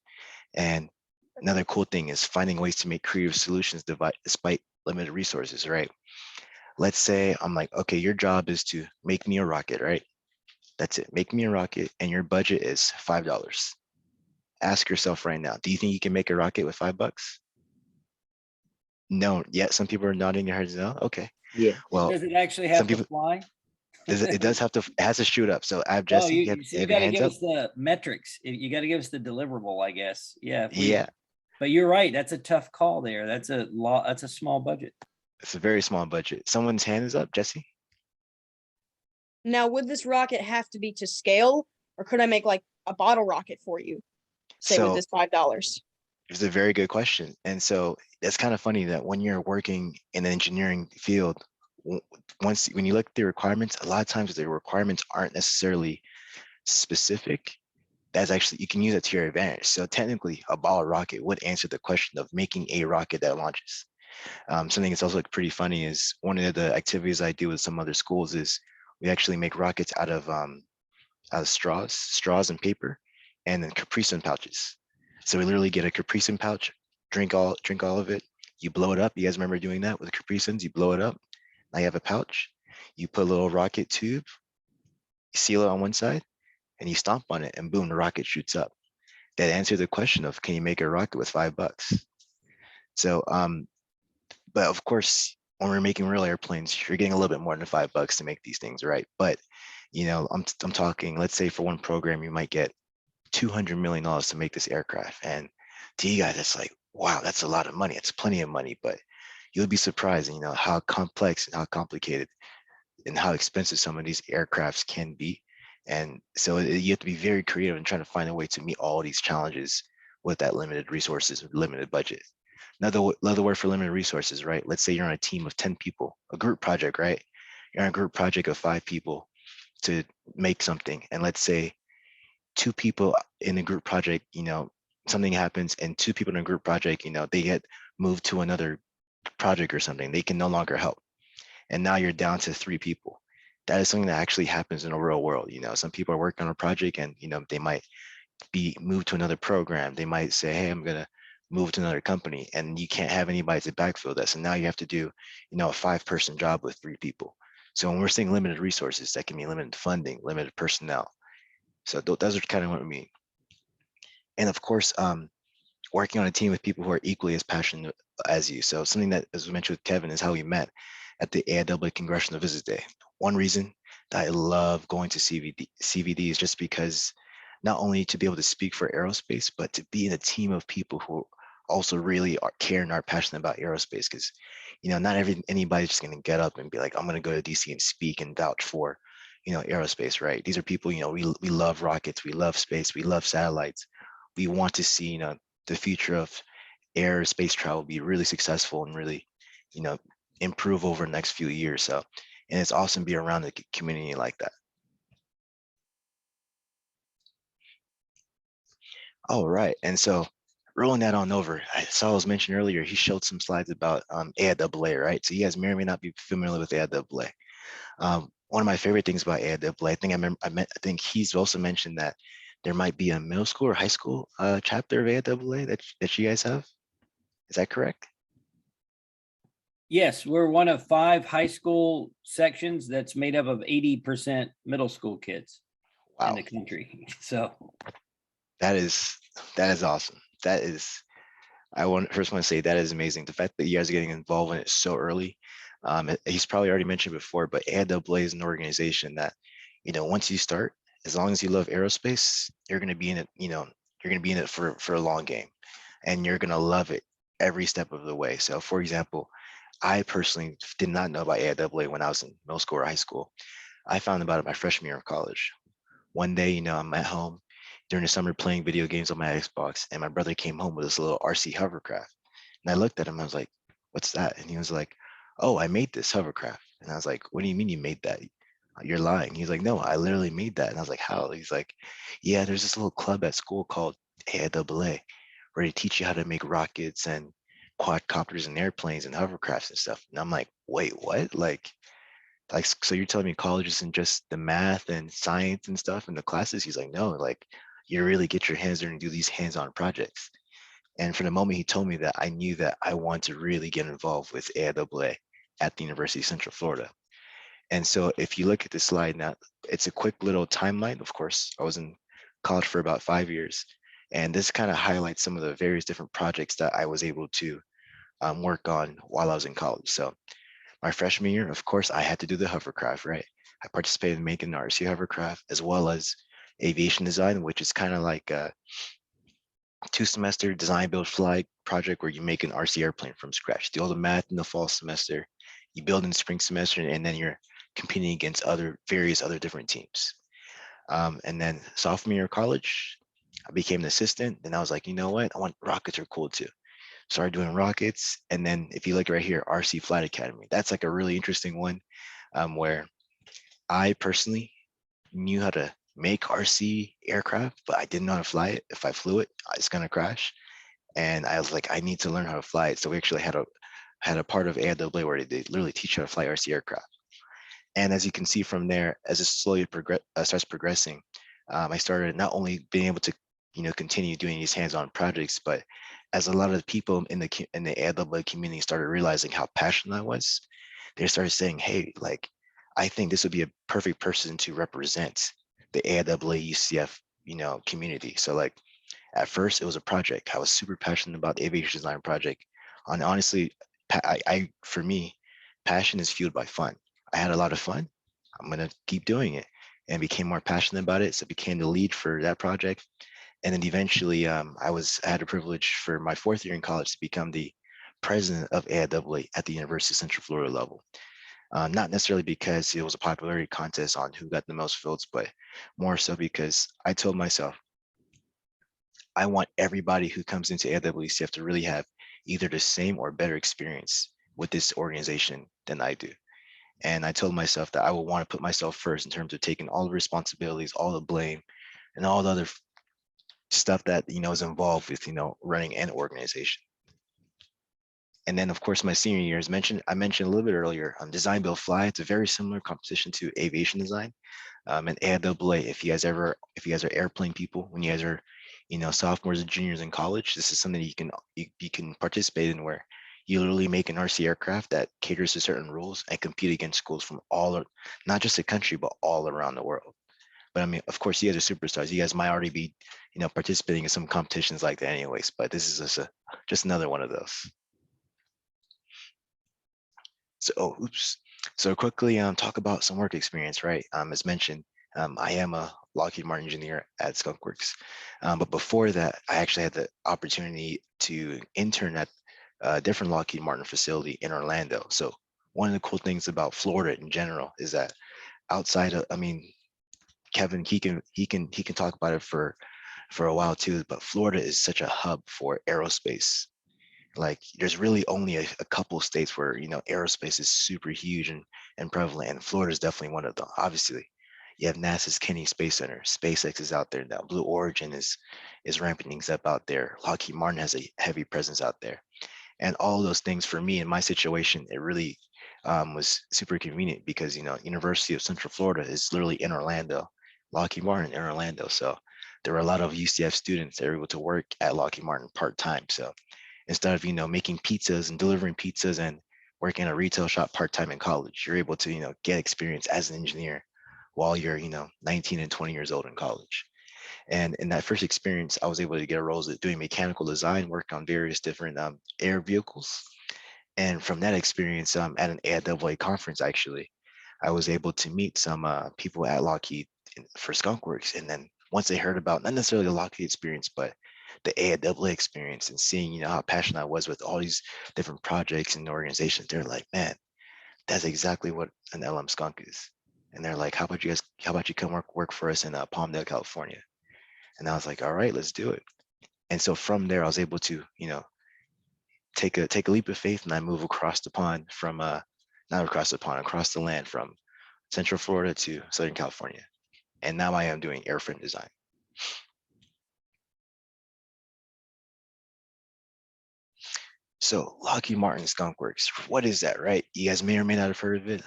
And another cool thing is finding ways to make creative solutions despite limited resources, right? Let's say I'm like, okay, your job is to make me a rocket, right? That's it. Make me a rocket, and your budget is $5. Ask yourself right now, do you think you can make a rocket with $5? No. Yet some people are nodding their heads no. Okay. Yeah. Well, Does it actually some have to people fly? it does have to it has to shoot up. So I have Oh, Jesse. so you Have your got to hands give up. us the metrics. You got to give us the deliverable, I guess. Yeah. If we, Yeah, but you're right. That's a tough call there. That's a lot. That's a small budget. it's a very small budget. Someone's hand is up, Jesse. Now, would this rocket have to be to scale, or could I make like a bottle rocket for you? Say with So this $5. it's a very good question. And so it's kind of funny that when you're working in the engineering field, when you look at the requirements, a lot of times the requirements aren't necessarily specific. That's actually, you can use it to your advantage. So technically a ball rocket would answer the question of making a rocket that launches. Something that's also pretty funny is one of the activities I do with some other schools is we actually make rockets out of straws and paper, and then Capri Sun pouches. So we literally get a Capri Sun pouch, drink all of it. You blow it up. You guys remember doing that with Capri Suns? You blow it up. Now you have a pouch. You put a little rocket tube, seal it on one side, and you stomp on it, and boom, the rocket shoots up. That answered the question of can you make a rocket with $5? So, but of course, when we're making real airplanes, you're getting a little bit more than $5 to make these things, right? But you know, I'm talking. Let's say for one program, you might get $200 million to make this aircraft, and to you guys, it's like, wow, that's a lot of money. It's plenty of money, but you'll be surprised, you know, how complex and how complicated and how expensive some of these aircrafts can be. And so you have to be very creative and trying to find a way to meet all these challenges with that limited resources, limited budget. Another word for limited resources, right? Let's say you're on a team of 10 people, a group project, right? You're on a group project of 5 people to make something. And let's say 2 people in a group project, you know, something happens and 2 people in a group project, you know, they get moved to another project or something. They can no longer help. And now you're down to 3 people. That is something that actually happens in the real world. You know, some people are working on a project and, you know, they might be moved to another program. They might say, hey, I'm going to move to another company, and you can't have anybody to backfill that. So now you have to do, you know, a 5-person job with 3 people. So when we're saying limited resources, that can be limited funding, limited personnel. So those are kind of what we mean. And of course, working on a team with people who are equally as passionate as you. So something that, as we mentioned with Kevin, is how we met at the AIAA Congressional Visit Day. One reason that I love going to CVD is just because not only to be able to speak for aerospace, but to be in a team of people who also really care and are passionate about aerospace. Because, you know, not anybody's just going to get up and be like, I'm going to go to DC and speak and vouch for, aerospace, right? These are people, we love rockets, we love space, we love satellites. We want to see, the future of air space travel be really successful and really, you know, improve over the next few years. So, and it's awesome to be around a community like that. All right, and so rolling that on over, I saw it was mentioned earlier, he showed some slides about AIAA, right? So you guys may or may not be familiar with AIAA. One of my favorite things about AIAA, I think he's also mentioned that there might be a middle school or high school chapter of AIAA that you guys have. Is that correct? Yes, we're one of 5 high school sections that's made up of 80% middle school kids in Wow, the country. So that is awesome. That is, first want to say that is amazing. The fact that you guys are getting involved in it so early. He's probably already mentioned before, but AIAA is an organization that, once you start, as long as you love aerospace, you're going to be in it. You're going to be in it for a long game, and you're going to love it every step of the way. So, for example, I personally did not know about AIAA when I was in middle school or high school. I found about it my freshman year of college. One day, I'm at home during the summer playing video games on my Xbox, and my brother came home with this little RC hovercraft. And I looked at him, I was like, "What's that?" And he was like, "Oh, I made this hovercraft." And I was like, "What do you mean you made that? You're lying." He's like, "No, I literally made that." And I was like, "How?" He's like, "Yeah, there's this little club at school called AIAA where they teach you how to make rockets and quadcopters and airplanes and hovercrafts and stuff." And I'm like, "Wait, what?" Like, so you're telling me college isn't just the math and science and stuff in the classes? He's like, "No, like you really get your hands there and do these hands-on projects." And from the moment he told me that, I knew that I want to really get involved with AIAA at the University of Central Florida. And so if you look at the slide now, it's a quick little timeline. Of course, I was in college for about 5 years. And this kind of highlights some of the various different projects that I was able to work on while I was in college. So my freshman year, of course, I had to do the hovercraft, right? I participated in making the RC hovercraft as well as aviation design, which is kind of like a 2-semester design, build, fly project where you make an RC airplane from scratch. Do all the math in the fall semester, you build in the spring semester, and then you're competing against various other different teams. And then sophomore year of college, I became an assistant. Then I was like, you know what? Rockets are cool too. Started doing rockets. And then if you look right here, RC Flight Academy, that's like a really interesting one where I personally knew how to make RC aircraft, but I didn't know how to fly it. If I flew it, it's gonna crash. And I was like, I need to learn how to fly it. So we actually had a part of AIAA where they literally teach you how to fly RC aircraft. And as you can see from there, as it slowly starts progressing, I started not only being able to, continue doing these hands-on projects, but as a lot of the people in the AIAA community started realizing how passionate I was, they started saying, "Hey, like, I think this would be a perfect person to represent the AIAA UCF, community." So like, at first it was a project. I was super passionate about the aviation design project. And honestly, for me, passion is fueled by fun. I had a lot of fun. I'm gonna keep doing it, and became more passionate about it. So I became the lead for that project. And then eventually, I had a privilege for my 4th year in college to become the president of AIAA at the University of Central Florida level. Not necessarily because it was a popularity contest on who got the most votes, but more so because I told myself, I want everybody who comes into AIAA to really have either the same or better experience with this organization than I do. And I told myself that I would want to put myself first in terms of taking all the responsibilities, all the blame, and all the other stuff that is involved with running an organization. And then of course my senior year, I mentioned a little bit earlier, design, build, fly. It's a very similar competition to aviation design. And AIAA, if you guys are airplane people, when you guys are sophomores and juniors in college, this is something you can participate in, where you literally make an RC aircraft that caters to certain rules and compete against schools from not just the country, but all around the world. But I mean, of course, you guys are superstars. You guys might already be, participating in some competitions like that anyways, but this is just another one of those. So, oops. So quickly, talk about some work experience, right? As mentioned, I am a Lockheed Martin engineer at Skunkworks. But before that, I actually had the opportunity to intern at a different Lockheed Martin facility in Orlando. So one of the cool things about Florida in general is that outside of, I mean, Kevin, he can talk about it for a while too, but Florida is such a hub for aerospace. Like there's really only a couple states where, aerospace is super huge and prevalent, and Florida is definitely one of them. Obviously, you have NASA's Kennedy Space Center, SpaceX is out there now, Blue Origin is ramping things up out there, Lockheed Martin has a heavy presence out there. And all those things, for me in my situation, it really was super convenient because University of Central Florida is literally in Orlando, Lockheed Martin in Orlando. So there were a lot of UCF students that were able to work at Lockheed Martin part-time. So instead of making pizzas and delivering pizzas and working in a retail shop part-time in college, you're able to get experience as an engineer while you're 19 and 20 years old in college. And in that first experience, I was able to get roles at doing mechanical design, work on various different air vehicles. And from that experience, at an AIAA conference, actually, I was able to meet some people at Lockheed for Skunkworks. And then once they heard about not necessarily the Lockheed experience, but the AIAA experience and seeing, how passionate I was with all these different projects and organizations, they're like, man, that's exactly what an LM Skunk is. And they're like, how about you come work for us in Palmdale, California? And I was like, all right, let's do it. And so from there, I was able to, take a leap of faith, and I move across the pond from not across the pond, across the land from Central Florida to Southern California. And now I am doing airframe design. So Lockheed Martin Skunk Works, what is that, right? You guys may or may not have heard of it.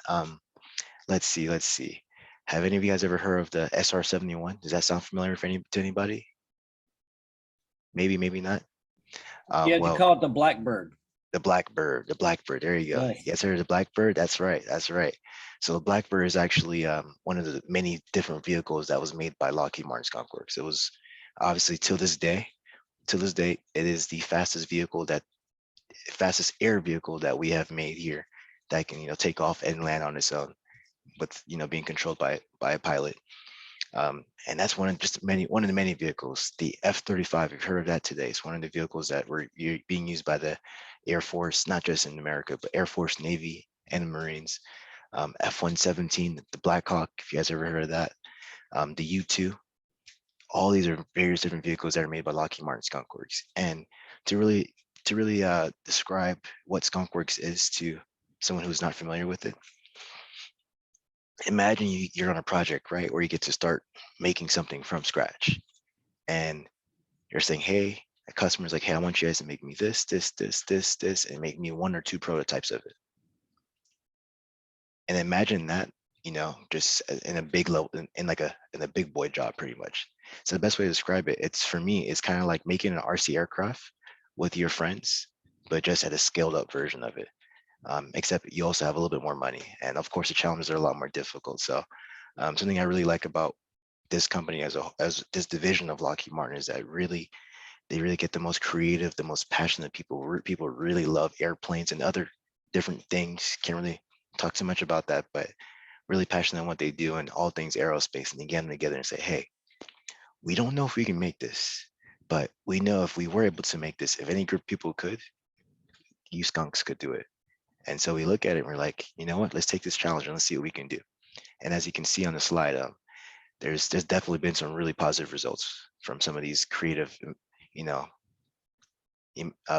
Let's see. Have any of you guys ever heard of the SR-71? Does that sound familiar to anybody? Maybe, maybe not. You have to call it the Blackbird. The Blackbird, there you go. Yes. Yes, sir, the Blackbird. That's right. So the Blackbird is actually one of the many different vehicles that was made by Lockheed Martin Skunk Works. It was obviously to this day, it is the fastest air vehicle that we have made here that can take off and land on its own with being controlled by a pilot. And that's one of the many vehicles. The F-35, you've heard of that today. It's one of the vehicles that were being used by the Air Force, not just in America, but Air Force, Navy, and Marines. F-117, the Black Hawk, if you guys ever heard of that. The U-2, all these are various different vehicles that are made by Lockheed Martin Skunk Works. And to really describe what Skunk Works is to someone who's not familiar with it, imagine you're on a project, right, where you get to start making something from scratch, and you're saying, hey, a customer's like, hey, I want you guys to make me this, and make me 1 or 2 prototypes of it. And imagine that, just in a big level, in a big boy job, pretty much. So the best way to describe it, for me, it's kind of like making an RC aircraft with your friends, but just at a scaled up version of it. Except you also have a little bit more money. And of course, the challenges are a lot more difficult. So something I really like about this company as this division of Lockheed Martin is that they really get the most creative, the most passionate people. People really love airplanes and other different things. Can't really talk too much about that, but really passionate on what they do and all things aerospace. And they get them together and say, hey, we don't know if we can make this, but we know if we were able to make this, if any group of people could, you skunks could do it. And so we look at it and we're like, you know what, let's take this challenge and let's see what we can do. And as you can see on the slide, there's definitely been some really positive results from some of these creative,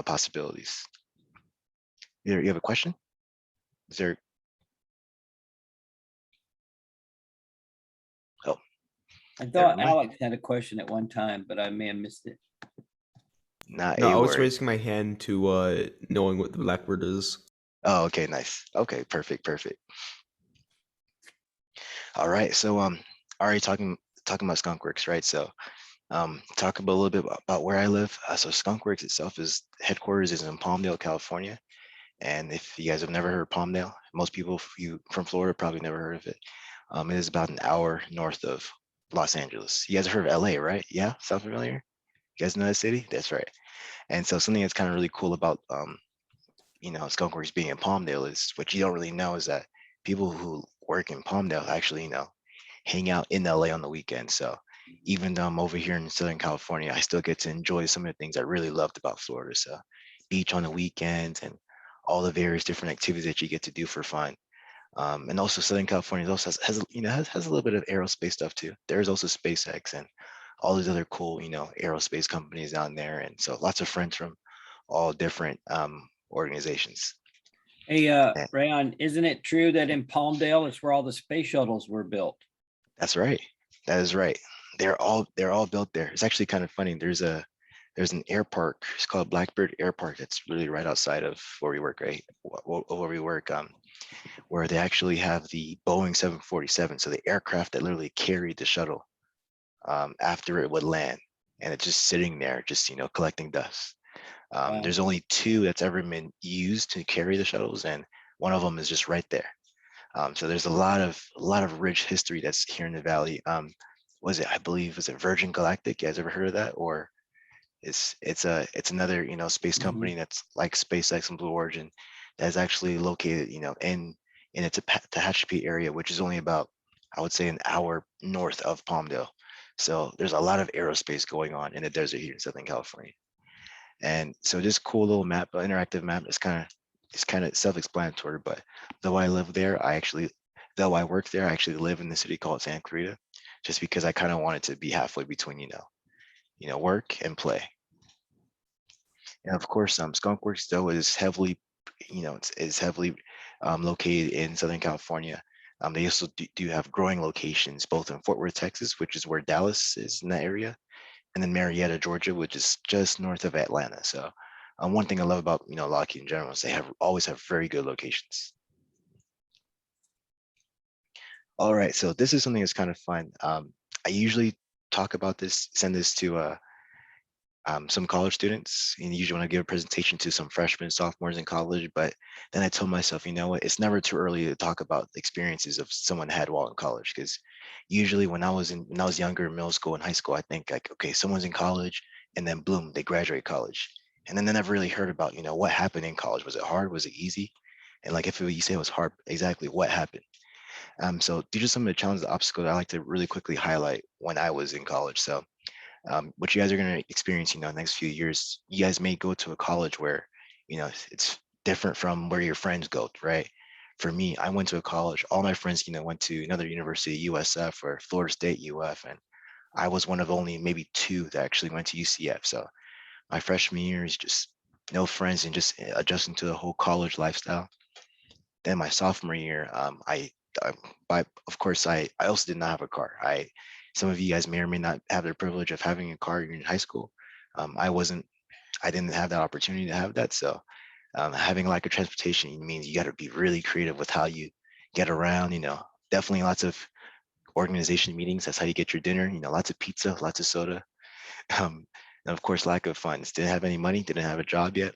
possibilities. You have a question? Is there? Oh. I thought Alex had a question at one time, but I may have missed it. Not No, I was worry. raising my hand to knowing what the Blackbird is. Oh, okay, nice. Okay, perfect. All right, so already talking about Skunkworks, right? So talk a little bit about where I live. So Skunkworks itself headquarters is in Palmdale, California. And if you guys have never heard of Palmdale, most people from Florida probably never heard of it. It is about an hour north of Los Angeles. You guys have heard of LA, right? Yeah, sound familiar? You guys know that city? That's right. And so something that's kind of really cool about Skunkworks being in Palmdale is what you don't really know is that people who work in Palmdale actually, hang out in LA on the weekend. So even though I'm over here in Southern California, I still get to enjoy some of the things I really loved about Florida. So beach on the weekends and all the various different activities that you get to do for fun. And also Southern California also has a little bit of aerospace stuff too. There's also SpaceX and all these other cool, aerospace companies down there. And so lots of friends from all different organizations. Hey, Yeah. Rayon, isn't it true that in Palmdale is where all the space shuttles were built? That's right. That is right. They're all built there. It's actually kind of funny. There's an air park. It's called Blackbird Air Park. That's really right outside of where we work, right? Where we work, where they actually have the Boeing 747, so the aircraft that literally carried the shuttle after it would land, and it's just sitting there, just collecting dust. Wow. There's only two that's ever been used to carry the shuttles, and one of them is just right there. So there's a lot of rich history that's here in the valley. I believe, was it Virgin Galactic? You guys ever heard of that? Or it's another space company that's like SpaceX and Blue Origin that's actually located in its Tehachapi area, which is only about, I would say, an hour north of Palmdale. So there's a lot of aerospace going on in the desert here in Southern California. And so this cool little map, interactive map, is kind of self-explanatory. But though I live there, though I work there, I actually live in the city called Santa Clarita, just because I kind of wanted to be halfway between work and play. And of course, Skunkworks though is heavily, is heavily located in Southern California. They also do have growing locations both in Fort Worth, Texas, which is where Dallas is in that area, and then Marietta, Georgia, which is just north of Atlanta. So one thing I love about Lockheed in general is they always have very good locations. All right, so this is something that's kind of fun. I usually talk about this, send this to some college students, and usually when I give a presentation to some freshmen, sophomores in college. But then I told myself, you know what, it's never too early to talk about the experiences of someone had while in college. Because usually when I was younger, in middle school and high school, I think like, okay, someone's in college, and then boom, they graduate college, and then they never really heard about what happened in college. Was it hard? Was it easy? And like, if you say it was hard, exactly what happened? So these are some of the challenges, the obstacles I like to really quickly highlight when I was in college. So what you guys are going to experience, the next few years, you guys may go to a college where, it's different from where your friends go, right? For me, I went to a college, all my friends, went to another university, USF or Florida State UF, and I was one of only maybe two that actually went to UCF. So my freshman year is just no friends and just adjusting to the whole college lifestyle. Then my sophomore year, of course, I also did not have a car. Some of you guys may or may not have the privilege of having a car in high school. I didn't have that opportunity to have that. So having lack of transportation means you got to be really creative with how you get around. Definitely lots of organization meetings. That's how you get your dinner. Lots of pizza, lots of soda. And of course, lack of funds. Didn't have any money. Didn't have a job yet.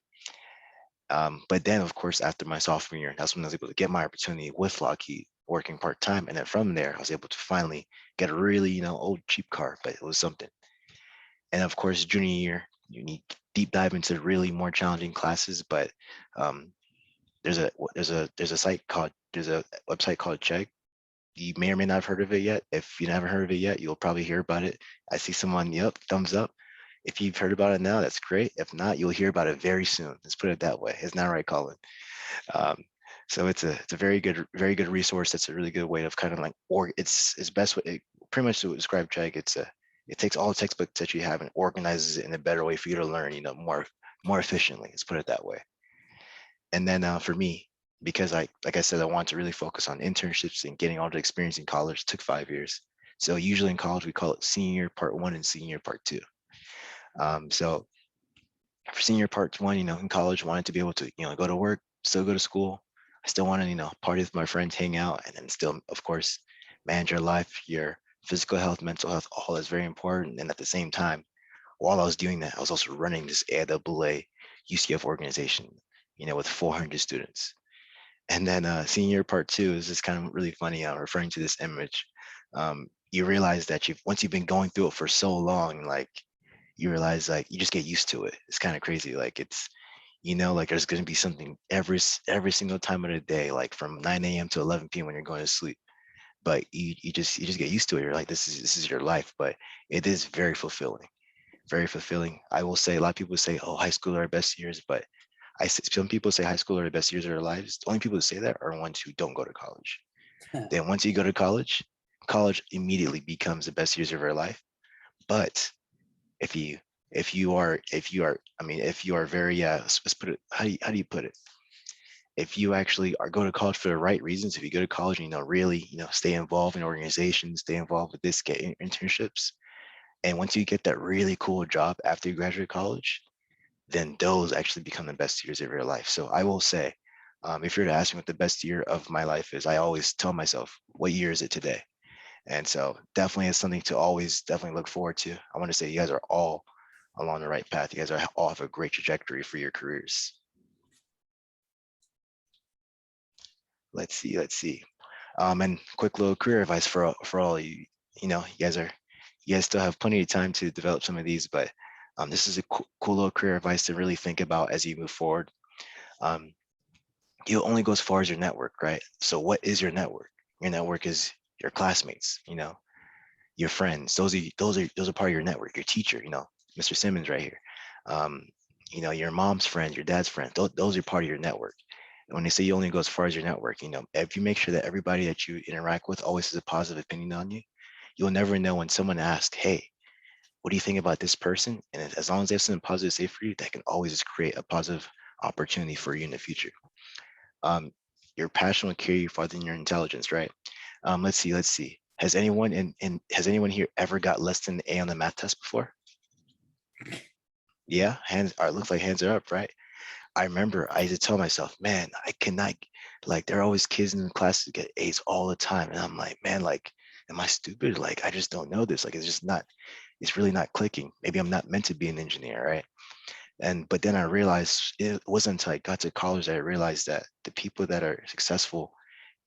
But then, of course, after my sophomore year, that's when I was able to get my opportunity with Lockheed, working part-time. And then from there, I was able to finally get a really, old cheap car, but it was something. And of course, junior year, you need deep dive into really more challenging classes. But there's a website called Chegg. You may or may not have heard of it yet. If you never heard of it yet, you'll probably hear about it. I see someone, yep, thumbs up. If you've heard about it now, that's great. If not, you'll hear about it very soon. Let's put it that way. Isn't that right, Colin? So it's a very good resource. That's a really good way of kind of like, or it's best way, pretty much to describe Chegg. It takes all the textbooks that you have and organizes it in a better way for you to learn, more efficiently. Let's put it that way. And then for me, because like I said, I want to really focus on internships and getting all the experience in college. It took 5 years. So usually in college, we call it senior year part 1 and senior year part 2. So for senior part 1, in college, wanted to be able to, go to work, still go to school. I still wanted, party with my friends, hang out, and then still, of course, manage your life, your physical health, mental health, all is very important. And at the same time, while I was doing that, I was also running this AIAA UCF organization, with 400 students. And then senior part 2 is just kind of really funny, referring to this image. You realize that once you've been going through it for so long, like, you realize like you just get used to it. It's kind of crazy. Like it's, like there's going to be something every single time of the day, like from 9 a.m. to 11 p.m. when you're going to sleep. But you just get used to it. You're like, this is your life. But it is very fulfilling, very fulfilling. I will say, a lot of people say, oh, high school are our best years, but Some people say high school are the best years of their lives. The only people who say that are ones who don't go to college. Then once you go to college, college immediately becomes the best years of your life. But if you if you are very let's put it, how do you put it? If you actually are going to college for the right reasons, if you go to college and really stay involved in organizations, stay involved with this, get internships, and once you get that really cool job after you graduate college, then those actually become the best years of your life. So I will say, if you're to ask me what the best year of my life is, I always tell myself, what year is it today? And so definitely it's something to always definitely look forward to. I want to say you guys are all along the right path. You guys all have a great trajectory for your careers. Let's see. And quick little career advice for all you. You guys still have plenty of time to develop some of these, but this is a cool little career advice to really think about as you move forward. You only go as far as your network, right? So what is your network? Your network is your classmates, your friends. Those are part of your network. Your teacher, Mr. Simmons right here. Your mom's friends, your dad's friends. Those are part of your network. And when they say you only go as far as your network, if you make sure that everybody that you interact with always has a positive opinion on you, you'll never know when someone asks, hey, what do you think about this person? And as long as they have something positive to say for you, that can always just create a positive opportunity for you in the future. Your passion will carry you farther than your intelligence, right? Let's see. Has anyone here ever got less than an A on the math test before? Yeah, hands are. Looks like hands are up, right? I remember I used to tell myself, man, I cannot, like, there are always kids in the class that get A's all the time. And I'm like, man, like, am I stupid? Like, I just don't know this. Like, it's really not clicking. Maybe I'm not meant to be an engineer, right? But then I realized it wasn't until I got to college that I realized that the people that are successful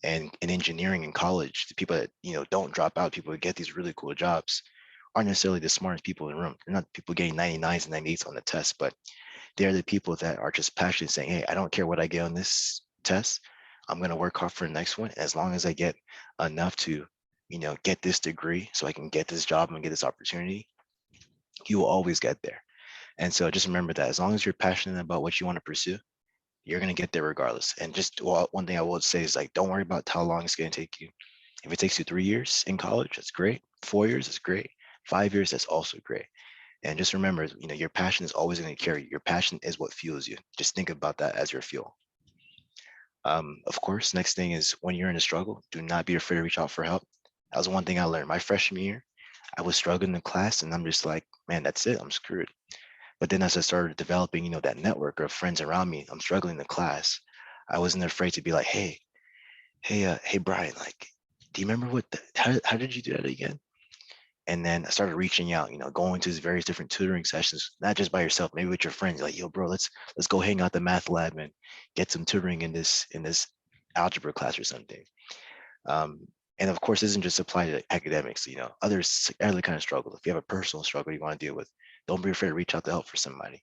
and in engineering in college, the people that don't drop out, people that get these really cool jobs, aren't necessarily the smartest people in the room. They're not people getting 99s and 98s on the test, but they're the people that are just passionate, saying, hey, I don't care what I get on this test. I'm going to work hard for the next one. As long as I get enough to get this degree so I can get this job and get this opportunity, you will always get there. And so just remember that as long as you're passionate about what you want to pursue, you're going to get there regardless. And just one thing I will say is, like, don't worry about how long it's going to take you. If it takes you 3 years in college, that's great. 4 years, that's great. 5 years, that's also great. And just remember, your passion is always going to carry you. Your passion is what fuels you. Just think about that as your fuel. Of course, next thing is, when you're in a struggle, do not be afraid to reach out for help. That was one thing I learned my freshman year. I was struggling in class and I'm just like, man, that's it. I'm screwed. But then as I started developing, that network of friends around me, I'm struggling in class. I wasn't afraid to be like, hey, Brian, like, do you remember how did you do that again? And then I started reaching out, going to these various different tutoring sessions, not just by yourself, maybe with your friends. Like, yo, bro, let's go hang out the math lab and get some tutoring in this algebra class or something. And of course, it doesn't just apply to academics. Others other kind of struggle. If you have a personal struggle you want to deal with, don't be afraid to reach out to help for somebody.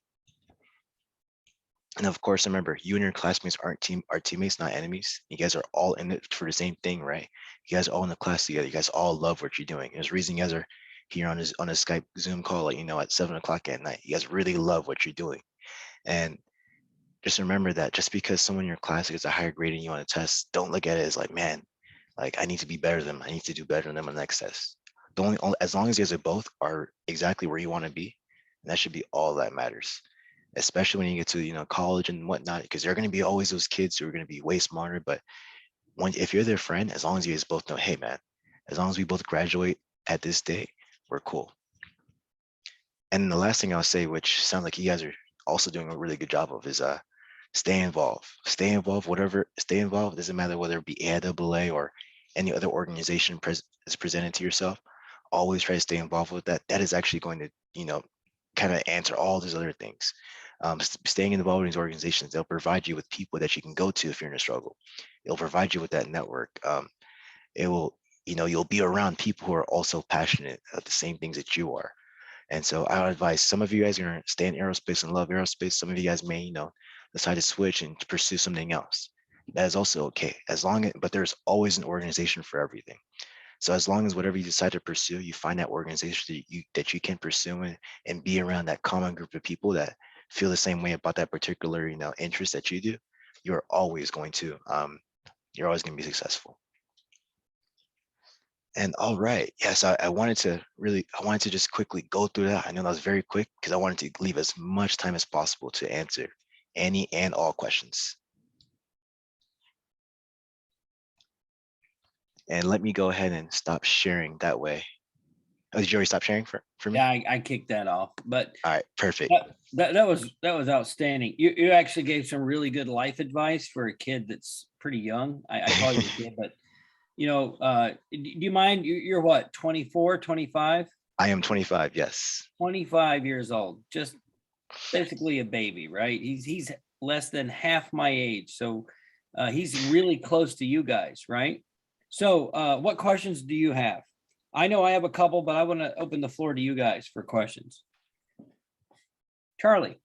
And of course, remember, you and your classmates are teammates, not enemies. You guys are all in it for the same thing, right? You guys are all in the class together. You guys all love what you're doing. There's a reason you guys are here on a Skype Zoom call, like, at 7 o'clock at night. You guys really love what you're doing. And just remember that just because someone in your class gets a higher grade than you on a test, don't look at it as like, man, like, I need to be better than them. I need to do better than them on the next test. As long as you guys are both are exactly where you want to be, and that should be all that matters. Especially when you get to college and whatnot, because there are going to be always those kids who are going to be way smarter. But if you're their friend, as long as you guys both know, hey man, as long as we both graduate at this date, we're cool. And the last thing I'll say, which sounds like you guys are also doing a really good job of, is stay involved. Stay involved. Stay involved. Doesn't matter whether it be AIAA or any other organization is presented to yourself. Always try to stay involved with that. That is actually going to kind of answer all these other things. Staying involved in these organizations, they'll provide you with people that you can go to if you're in a struggle. It'll provide you with that network. It will, you'll be around people who are also passionate about the same things that you are. And so I would advise, some of you guys are going to stay in aerospace and love aerospace. Some of you guys may, decide to switch and pursue something else. That is also okay, but there's always an organization for everything. So as long as whatever you decide to pursue, you find that organization that you can pursue and be around that common group of people that feel the same way about that particular, interest that you do, you're always going to be successful. And all right, yes, I wanted to just quickly go through that. I know that was very quick because I wanted to leave as much time as possible to answer any and all questions. And let me go ahead and stop sharing that way. Oh, did you already stop sharing for me? Yeah, I kicked that off, but All right, perfect. that was outstanding. You actually gave some really good life advice for a kid that's pretty young. I call you a kid, but do you mind? You're what, 24, 25? I am 25, yes. 25 years old, just basically a baby, right? He's less than half my age, so he's really close to you guys, right? So what questions do you have? I know I have a couple, but I want to open the floor to you guys for questions. Charlie.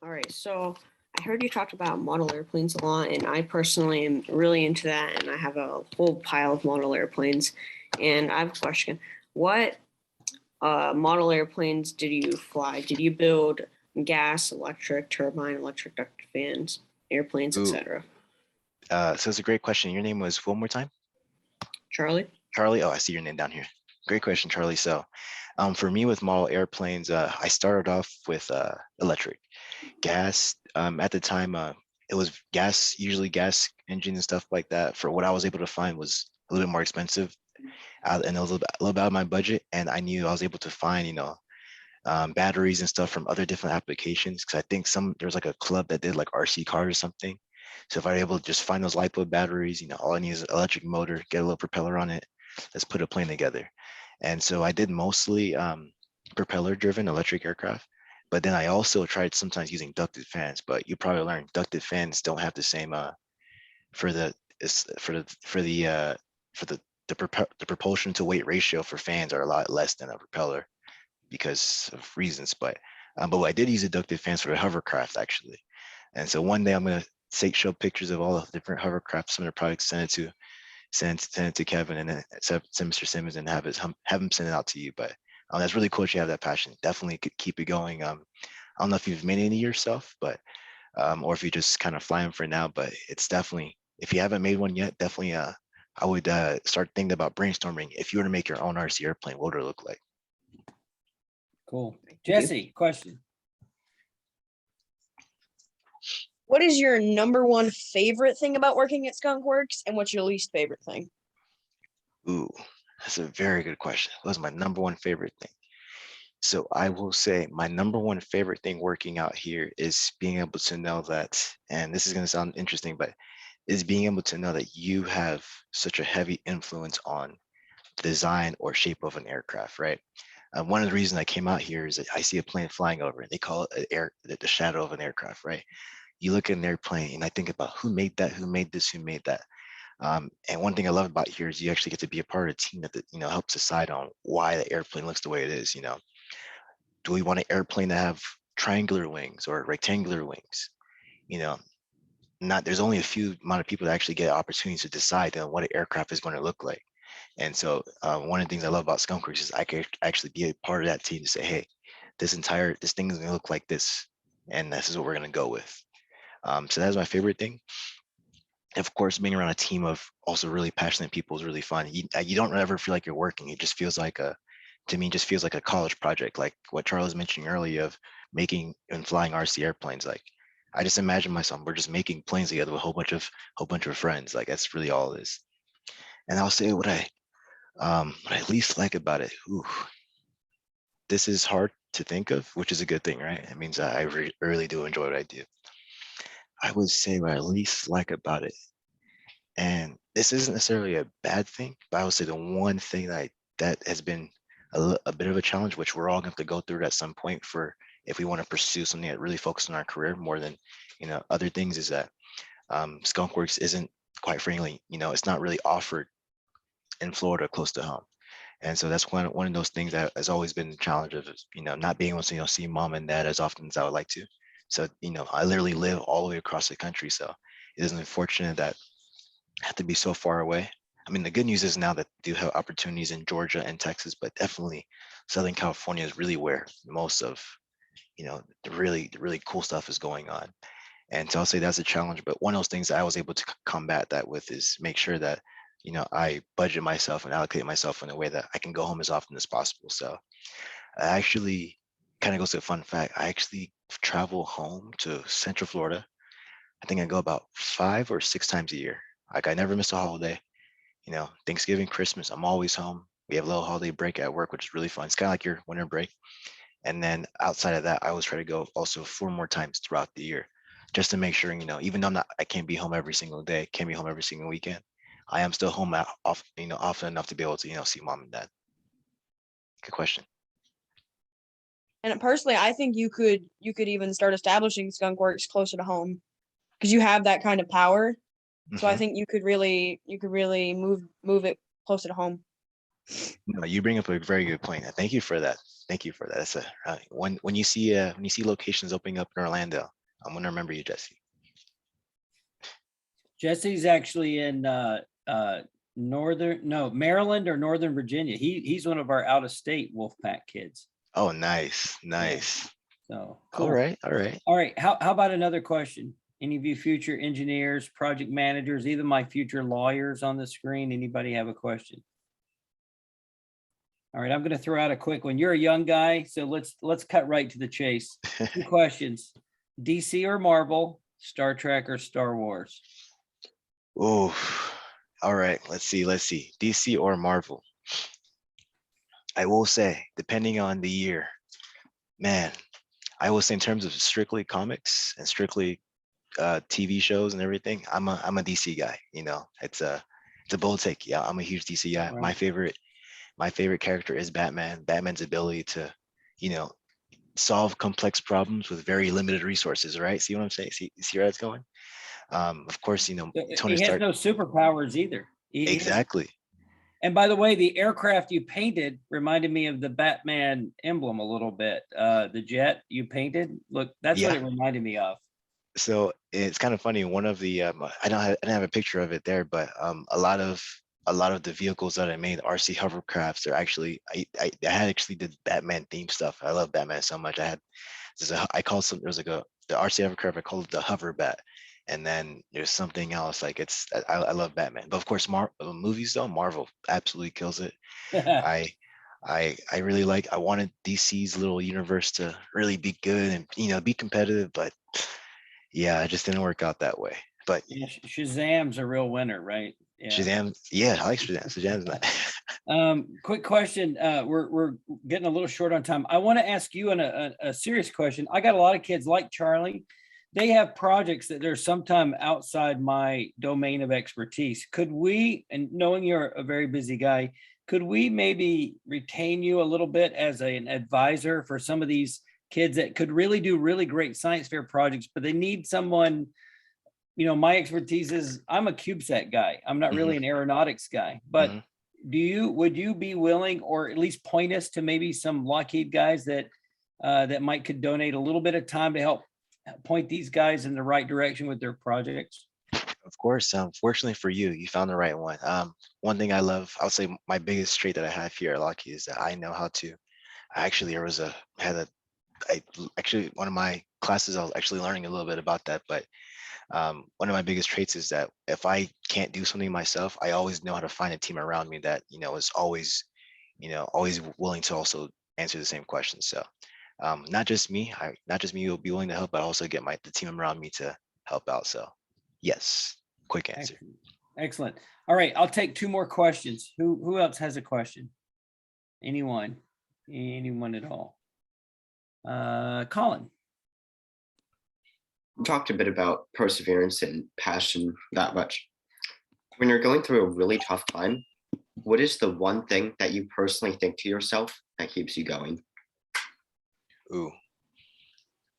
All right, so I heard you talked about model airplanes a lot, and I personally am really into that, and I have a whole pile of model airplanes. And I have a question. What model airplanes did you fly? Did you build gas, electric, turbine, electric duct fans, airplanes, Ooh. etc.? So it's a great question. Your name was one more time? Charlie? Charlie, oh, I see your name down here. Great question, Charlie. So for me with model airplanes, I started off with electric. Gas, at the time, it was gas, usually gas engine and stuff like that. For what I was able to find was a little bit more expensive, and it was a little bit out of my budget. And I knew I was able to find, batteries and stuff from other different applications. Because I think there was like a club that did like RC cars or something. So if I were able to just find those LiPo batteries, all I need is an electric motor, get a little propeller on it, let's put a plane together. And so I did mostly propeller driven electric aircraft. But then I also tried sometimes using ducted fans, but you probably learned ducted fans don't have the same for the propulsion to weight ratio for fans are a lot less than a propeller because of reasons. But I did use a ducted fans for the hovercraft actually. And so one day I'm gonna show pictures of all the different hovercraft, some of the products, send it to Kevin, and then send Mr. Simmons and have him send it out to you. But that's really cool that you have that passion. Definitely could keep it going. I don't know if you've made any yourself, but or if you just kind of fly them for now. But it's definitely, if you haven't made one yet, definitely I would start thinking about brainstorming. If you were to make your own RC airplane, what would it look like? Cool. Jesse, question. What is your number one favorite thing about working at Skunk Works, and what's your least favorite thing? Ooh, that's a very good question. What's my number one favorite thing? So I will say my number one favorite thing working out here is being able to know that, and this is going to sound interesting, but is being able to know that you have such a heavy influence on the design or shape of an aircraft, right? One of the reasons I came out here is that I see a plane flying over, and they call it the shadow of an aircraft, right? You look at an airplane, and I think about who made that, who made this, who made that. And one thing I love about here is you actually get to be a part of a team that helps decide on why the airplane looks the way it is. Do we want an airplane to have triangular wings or rectangular wings? There's only a few amount of people that actually get opportunities to decide on what an aircraft is going to look like. And so one of the things I love about Skunk Works is I could actually be a part of that team to say, hey, this thing is going to look like this, and this is what we're going to go with. So that's my favorite thing. Of course, being around a team of also really passionate people is really fun. You don't ever feel like you're working. It just feels like to me, just feels like a college project, like what Charles was mentioning earlier of making and flying RC airplanes. Like I just imagine myself, we're just making planes together with a whole bunch of friends. Like that's really all it is. And I'll say what I least like about it. Ooh, this is hard to think of, which is a good thing, right? It means I really do enjoy what I do. I would say what I least like about it, and this isn't necessarily a bad thing, but I would say the one thing that has been a bit of a challenge, which we're all going to have to go through at some point for if we want to pursue something that really focuses on our career more than other things, is that Skunk Works isn't, quite frankly, it's not really offered in Florida close to home. And so that's one of those things that has always been the challenge of, not being able to see mom and dad as often as I would like to. So, I literally live all the way across the country. So it is unfortunate that I have to be so far away. I mean, the good news is now that I do have opportunities in Georgia and Texas, but definitely Southern California is really where most of the really cool stuff is going on. And so I'll say that's a challenge. But one of those things that I was able to combat that with is make sure that, I budget myself and allocate myself in a way that I can go home as often as possible. So I actually kind of goes to a fun fact. I actually travel home to Central Florida. I think I go about 5 or 6 times a year. Like I never miss a holiday. Thanksgiving, Christmas, I'm always home. We have a little holiday break at work, which is really fun. It's kind of like your winter break. And then outside of that, I always try to go also 4 more times throughout the year, just to make sure, even though I can't be home every single day, can't be home every single weekend, I am still home often enough to be able to, see mom and dad. Good question. And personally, I think you could even start establishing skunk works closer to home because you have that kind of power. So I Mhm. think you could really move it closer to home. No, you bring up a very good point. Thank you for that. Thank you for that. That's when you see locations opening up in Orlando, I'm gonna remember you, Jesse. Jesse's actually in Maryland or Northern Virginia. He's one of our out of state Wolfpack kids. Oh, nice. So All cool. right. All right. How about another question? Any of you future engineers, project managers, even my future lawyers on the screen? Anybody have a question? All right, I'm going to throw out a quick one. You're a young guy, so let's cut right to the chase. 2 questions: DC or Marvel, Star Trek or Star Wars? Oh, all right. Let's see. DC or Marvel? I will say, depending on the year, man, I will say in terms of strictly comics and strictly TV shows and everything, I'm a DC guy. It's a bold take. Yeah, I'm a huge DC guy. Right. My favorite character is Batman. Batman's ability to, solve complex problems with very limited resources. Right? See what I'm saying? See where that's going? Of course, Tony He has Stark. no superpowers either. He doesn't. Exactly. And by the way, the aircraft you painted reminded me of the Batman emblem a little bit. The jet you painted, look, that's what Yeah. it reminded me of. So it's kind of funny. One of the I didn't have a picture of it there, but a lot of the vehicles that I made, RC hovercrafts, are actually I had actually did Batman themed stuff. I love Batman so much. I called some, there's like the RC hovercraft, I called it the hover bat. And then there's something else like I love Batman. But of course, movies though, Marvel absolutely kills it. I really I wanted DC's little universe to really be good and be competitive, but yeah, it just didn't work out that way. But Yeah, Shazam's a real winner, right? Yeah. Shazam, yeah, I like Shazam. Shazam's not. Quick question. We're getting a little short on time. I want to ask you a serious question. I got a lot of kids like Charlie. They have projects that they're sometime outside my domain of expertise. Could we, and knowing you're a very busy guy, could we maybe retain you a little bit as an advisor for some of these kids that could really do really great science fair projects, but they need someone? My expertise is I'm a CubeSat guy. I'm not really an aeronautics guy, but would you be willing, or at least point us to maybe some Lockheed guys that could donate a little bit of time to help point these guys in the right direction with their projects? Of course. Fortunately for you, you found the right one. One thing I love, I would say my biggest trait that I have here at Lockheed is that I know how to. Actually, actually one of my classes, I was actually learning a little bit about that, but one of my biggest traits is that if I can't do something myself, I always know how to find a team around me that is always willing to also answer the same questions. So not just me will be willing to help, but also get the team around me to help out. So yes, quick answer. Excellent. All right, I'll take 2 more questions. Who else has a question? Anyone at all? Colin. We talked a bit about perseverance and passion that much. When you're going through a really tough time, what is the one thing that you personally think to yourself that keeps you going? Ooh,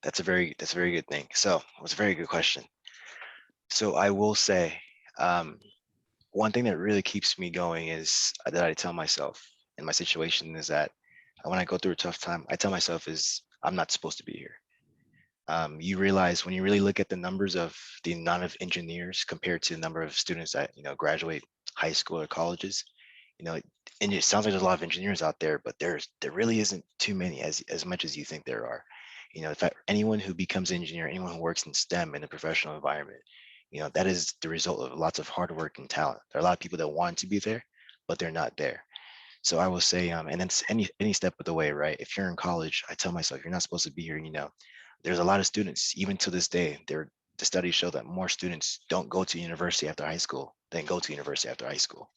that's a very good thing. So it's a very good question. So I will say, one thing that really keeps me going is that I tell myself in my situation is that when I go through a tough time, I tell myself is I'm not supposed to be here. You realize when you really look at the numbers of the amount of engineers compared to the number of students that graduate high school or colleges, and it sounds like there's a lot of engineers out there, but there really isn't too many as much as you think there are. In fact, anyone who becomes an engineer, anyone who works in STEM in a professional environment, that is the result of lots of hard work and talent. There are a lot of people that want to be there, but they're not there. So I will say, and it's any step of the way, right? If you're in college, I tell myself, you're not supposed to be here. There's a lot of students, even to this day, the studies show that more students don't go to university after high school than go to university after high school.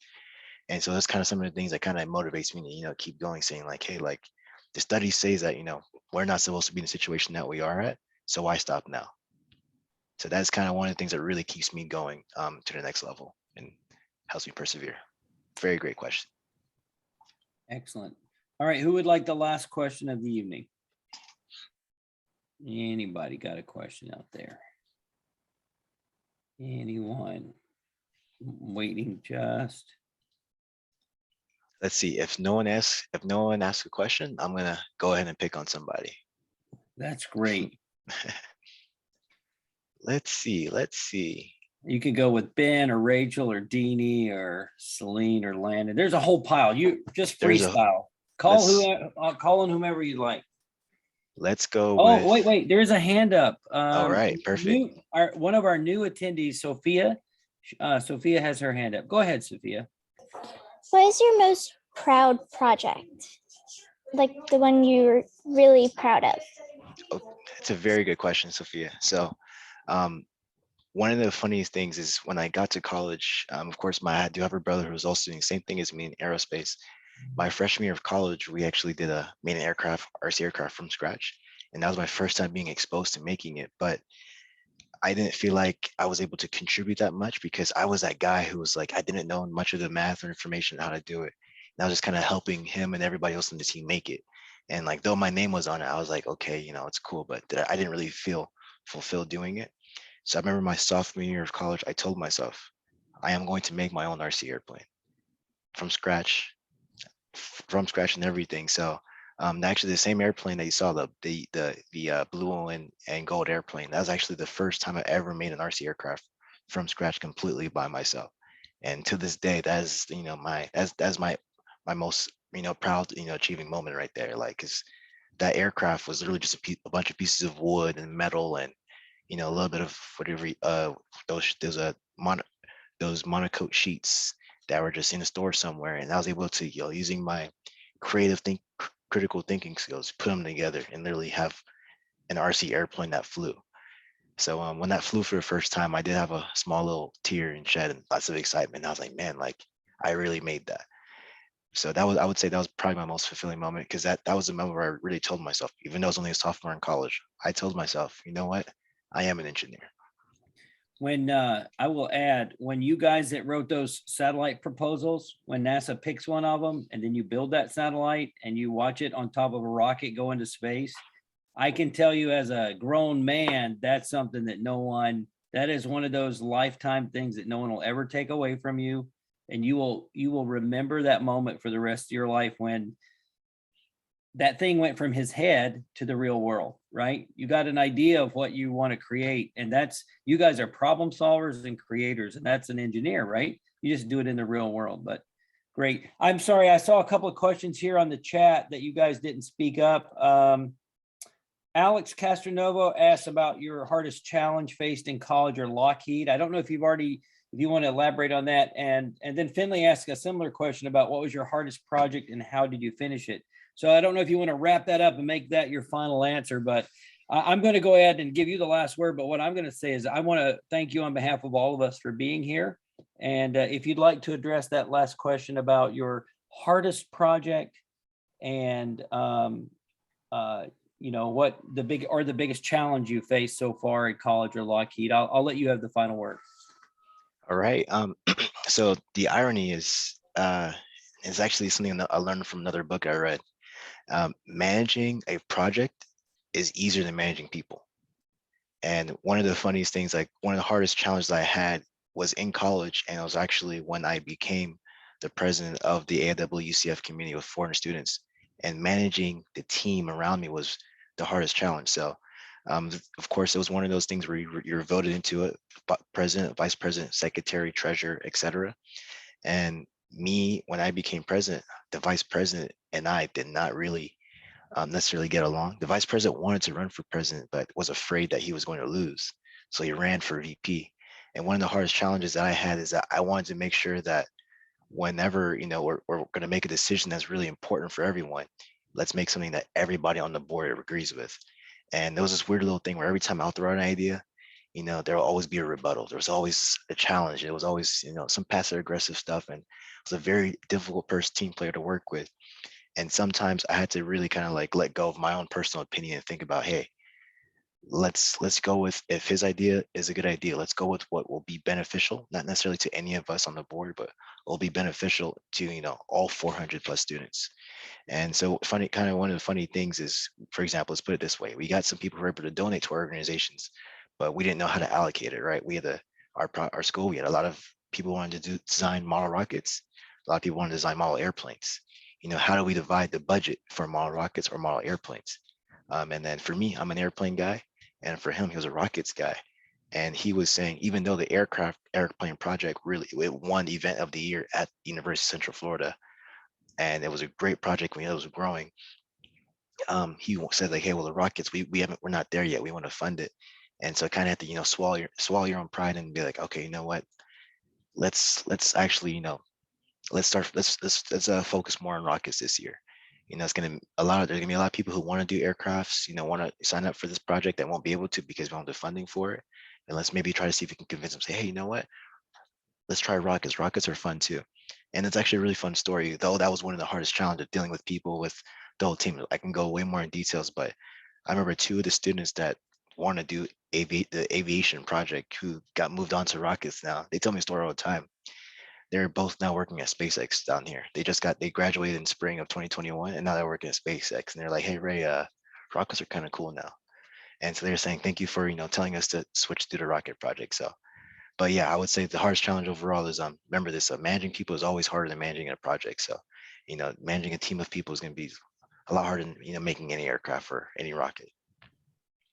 And so that's kind of some of the things that kind of motivates me to, keep going, saying like, hey, like the study says that, we're not supposed to be in the situation that we are at. So why stop now? So that's kind of one of the things that really keeps me going to the next level and helps me persevere. Very great question. Excellent. All right, who would like the last question of the evening? Anybody got a question out there? Anyone? Waiting just. Let's see. If no one asks a question, I'm gonna go ahead and pick on somebody. That's great. Let's see. You could go with Ben or Rachel or Deanie or Celine or Landon. There's a whole pile. You just freestyle. Call in whomever you like. Let's go. Oh, wait. There is a hand up. All right, perfect. One of our new attendees, Sophia. Sophia has her hand up. Go ahead, Sophia. What is your most proud project? Like the one you're really proud of? Oh, it's a very good question, Sophia. So one of the funniest things is when I got to college, of course, I do have a brother who was also doing the same thing as me in aerospace. My freshman year of college, we actually made an RC aircraft from scratch. And that was my first time being exposed to making it. But I didn't feel like I was able to contribute that much because I was that guy who was like, I didn't know much of the math or information on how to do it. And I was just kind of helping him and everybody else in the team make it. And like, though my name was on it, I was like, okay, it's cool, but I didn't really feel fulfilled doing it. So I remember my sophomore year of college, I told myself, I am going to make my own RC airplane from scratch and everything. So actually the same airplane that you saw, the blue and gold airplane, that was actually the first time I ever made an RC aircraft from scratch completely by myself. And to this day, that is, that's my most, proud, achieving moment right there. Like, cause that aircraft was literally just a bunch of pieces of wood and metal and, a little bit of whatever, those monocoat sheets that were just in a store somewhere. And I was able to, using my critical thinking skills, put them together and literally have an RC airplane that flew. So when that flew for the first time, I did have a small little tear and shed and lots of excitement. I was like, man, like I really made that. So I would say that was probably my most fulfilling moment, because that was the moment where I really told myself, even though I was only a sophomore in college, I told myself, you know what, I am an engineer. When I will add, when you guys that wrote those satellite proposals, when NASA picks one of them and then you build that satellite and you watch it on top of a rocket go into space, I can tell you as a grown man, that's something that that is one of those lifetime things that no one will ever take away from you. And you will remember that moment for the rest of your life, when that thing went from his head to the real world, right? You got an idea of what you want to create, and you guys are problem solvers and creators, and that's an engineer, right? You just do it in the real world. But great. I'm sorry, I saw a couple of questions here on the chat that you guys didn't speak up. Alex Castronovo asked about your hardest challenge faced in college or Lockheed. I don't know if you want to elaborate on that. And then Finley asked a similar question about what was your hardest project and how did you finish it? So I don't know if you want to wrap that up and make that your final answer, but I'm going to go ahead and give you the last word. But what I'm going to say is I want to thank you on behalf of all of us for being here. And if you'd like to address that last question about your hardest project and what the biggest challenge you faced so far at college or Lockheed, I'll let you have the final word. All right. So the irony is actually something that I learned from another book I read. Managing a project is easier than managing people. And one of the funniest things, like one of the hardest challenges I had was in college, and it was actually when I became the president of the AWUCF community with 400 students, and managing the team around me was the hardest challenge. So of course, it was one of those things where you're voted into it, president, vice president, secretary, treasurer, etc. And me, when I became president, the vice president and I did not really necessarily get along. The vice president wanted to run for president, but was afraid that he was going to lose. So he ran for VP. And one of the hardest challenges that I had is that I wanted to make sure that whenever, we're going to make a decision that's really important for everyone, let's make something that everybody on the board agrees with. And there was this weird little thing where every time I'll throw out an idea, there will always be a rebuttal. There was always a challenge. It was always, some passive aggressive stuff. And it was a very difficult team player to work with. And sometimes I had to really kind of like let go of my own personal opinion and think about, hey, let's go with, if his idea is a good idea, let's go with what will be beneficial, not necessarily to any of us on the board, but will be beneficial to, all 400 plus students. And so one of the funny things is, for example, let's put it this way. We got some people who were able to donate to our organizations, but we didn't know how to allocate it, right? We had our school, we had a lot of people wanted to design model rockets. A lot of people wanted to design model airplanes. How do we divide the budget for model rockets or model airplanes? And then for me, I'm an airplane guy. And for him, he was a rockets guy. And he was saying, even though the airplane project really, it won event of the year at University of Central Florida, and it was a great project when it was growing. He said like, hey, well, the rockets, we're not there yet. We want to fund it. And so I kind of had to, swallow your own pride and be like, okay, you know what? Let's actually, let's focus more on rockets this year. It's there's gonna be a lot of people who want to do aircrafts, want to sign up for this project that won't be able to because we don't have the funding for it. And let's maybe try to see if we can convince them, say, hey, you know what? Let's try rockets. Rockets are fun too. And it's actually a really fun story, though that was one of the hardest challenges, dealing with people with the whole team. I can go way more in details, but I remember 2 of the students that want to do the aviation project who got moved on to rockets now. They tell me a story all the time. They're both now working at SpaceX down here. They graduated in spring of 2021, and now they're working at SpaceX. And they're like, hey, Ray, rockets are kind of cool now. And so they're saying, thank you for, telling us to switch to the rocket project. So, but yeah, I would say the hardest challenge overall is, remember this, managing people is always harder than managing a project. So, managing a team of people is going to be a lot harder than, making any aircraft or any rocket.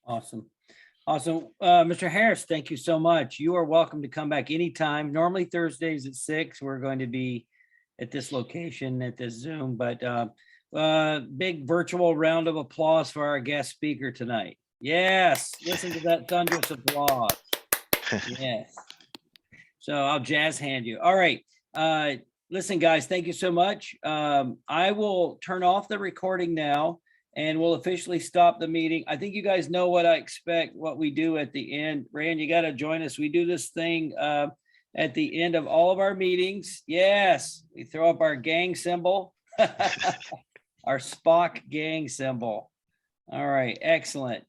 Awesome. Awesome. Mr. Harris, thank you so much. You are welcome to come back anytime. Normally Thursdays at 6, we're going to be at this location at this Zoom, but big virtual round of applause for our guest speaker tonight. Yes, listen to that thunderous applause. Yes. So I'll jazz hand you. All right. Listen, guys, thank you so much. I will turn off the recording now, and we'll officially stop the meeting. I think you guys know what I expect, what we do at the end. Rayon, you got to join us. We do this thing at the end of all of our meetings. Yes, we throw up our gang symbol, our Spock gang symbol. All right, excellent.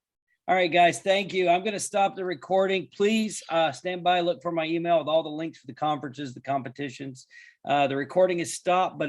All right, guys, thank you. I'm going to stop the recording. Please stand by, look for my email with all the links for the conferences, the competitions. The recording is stopped, but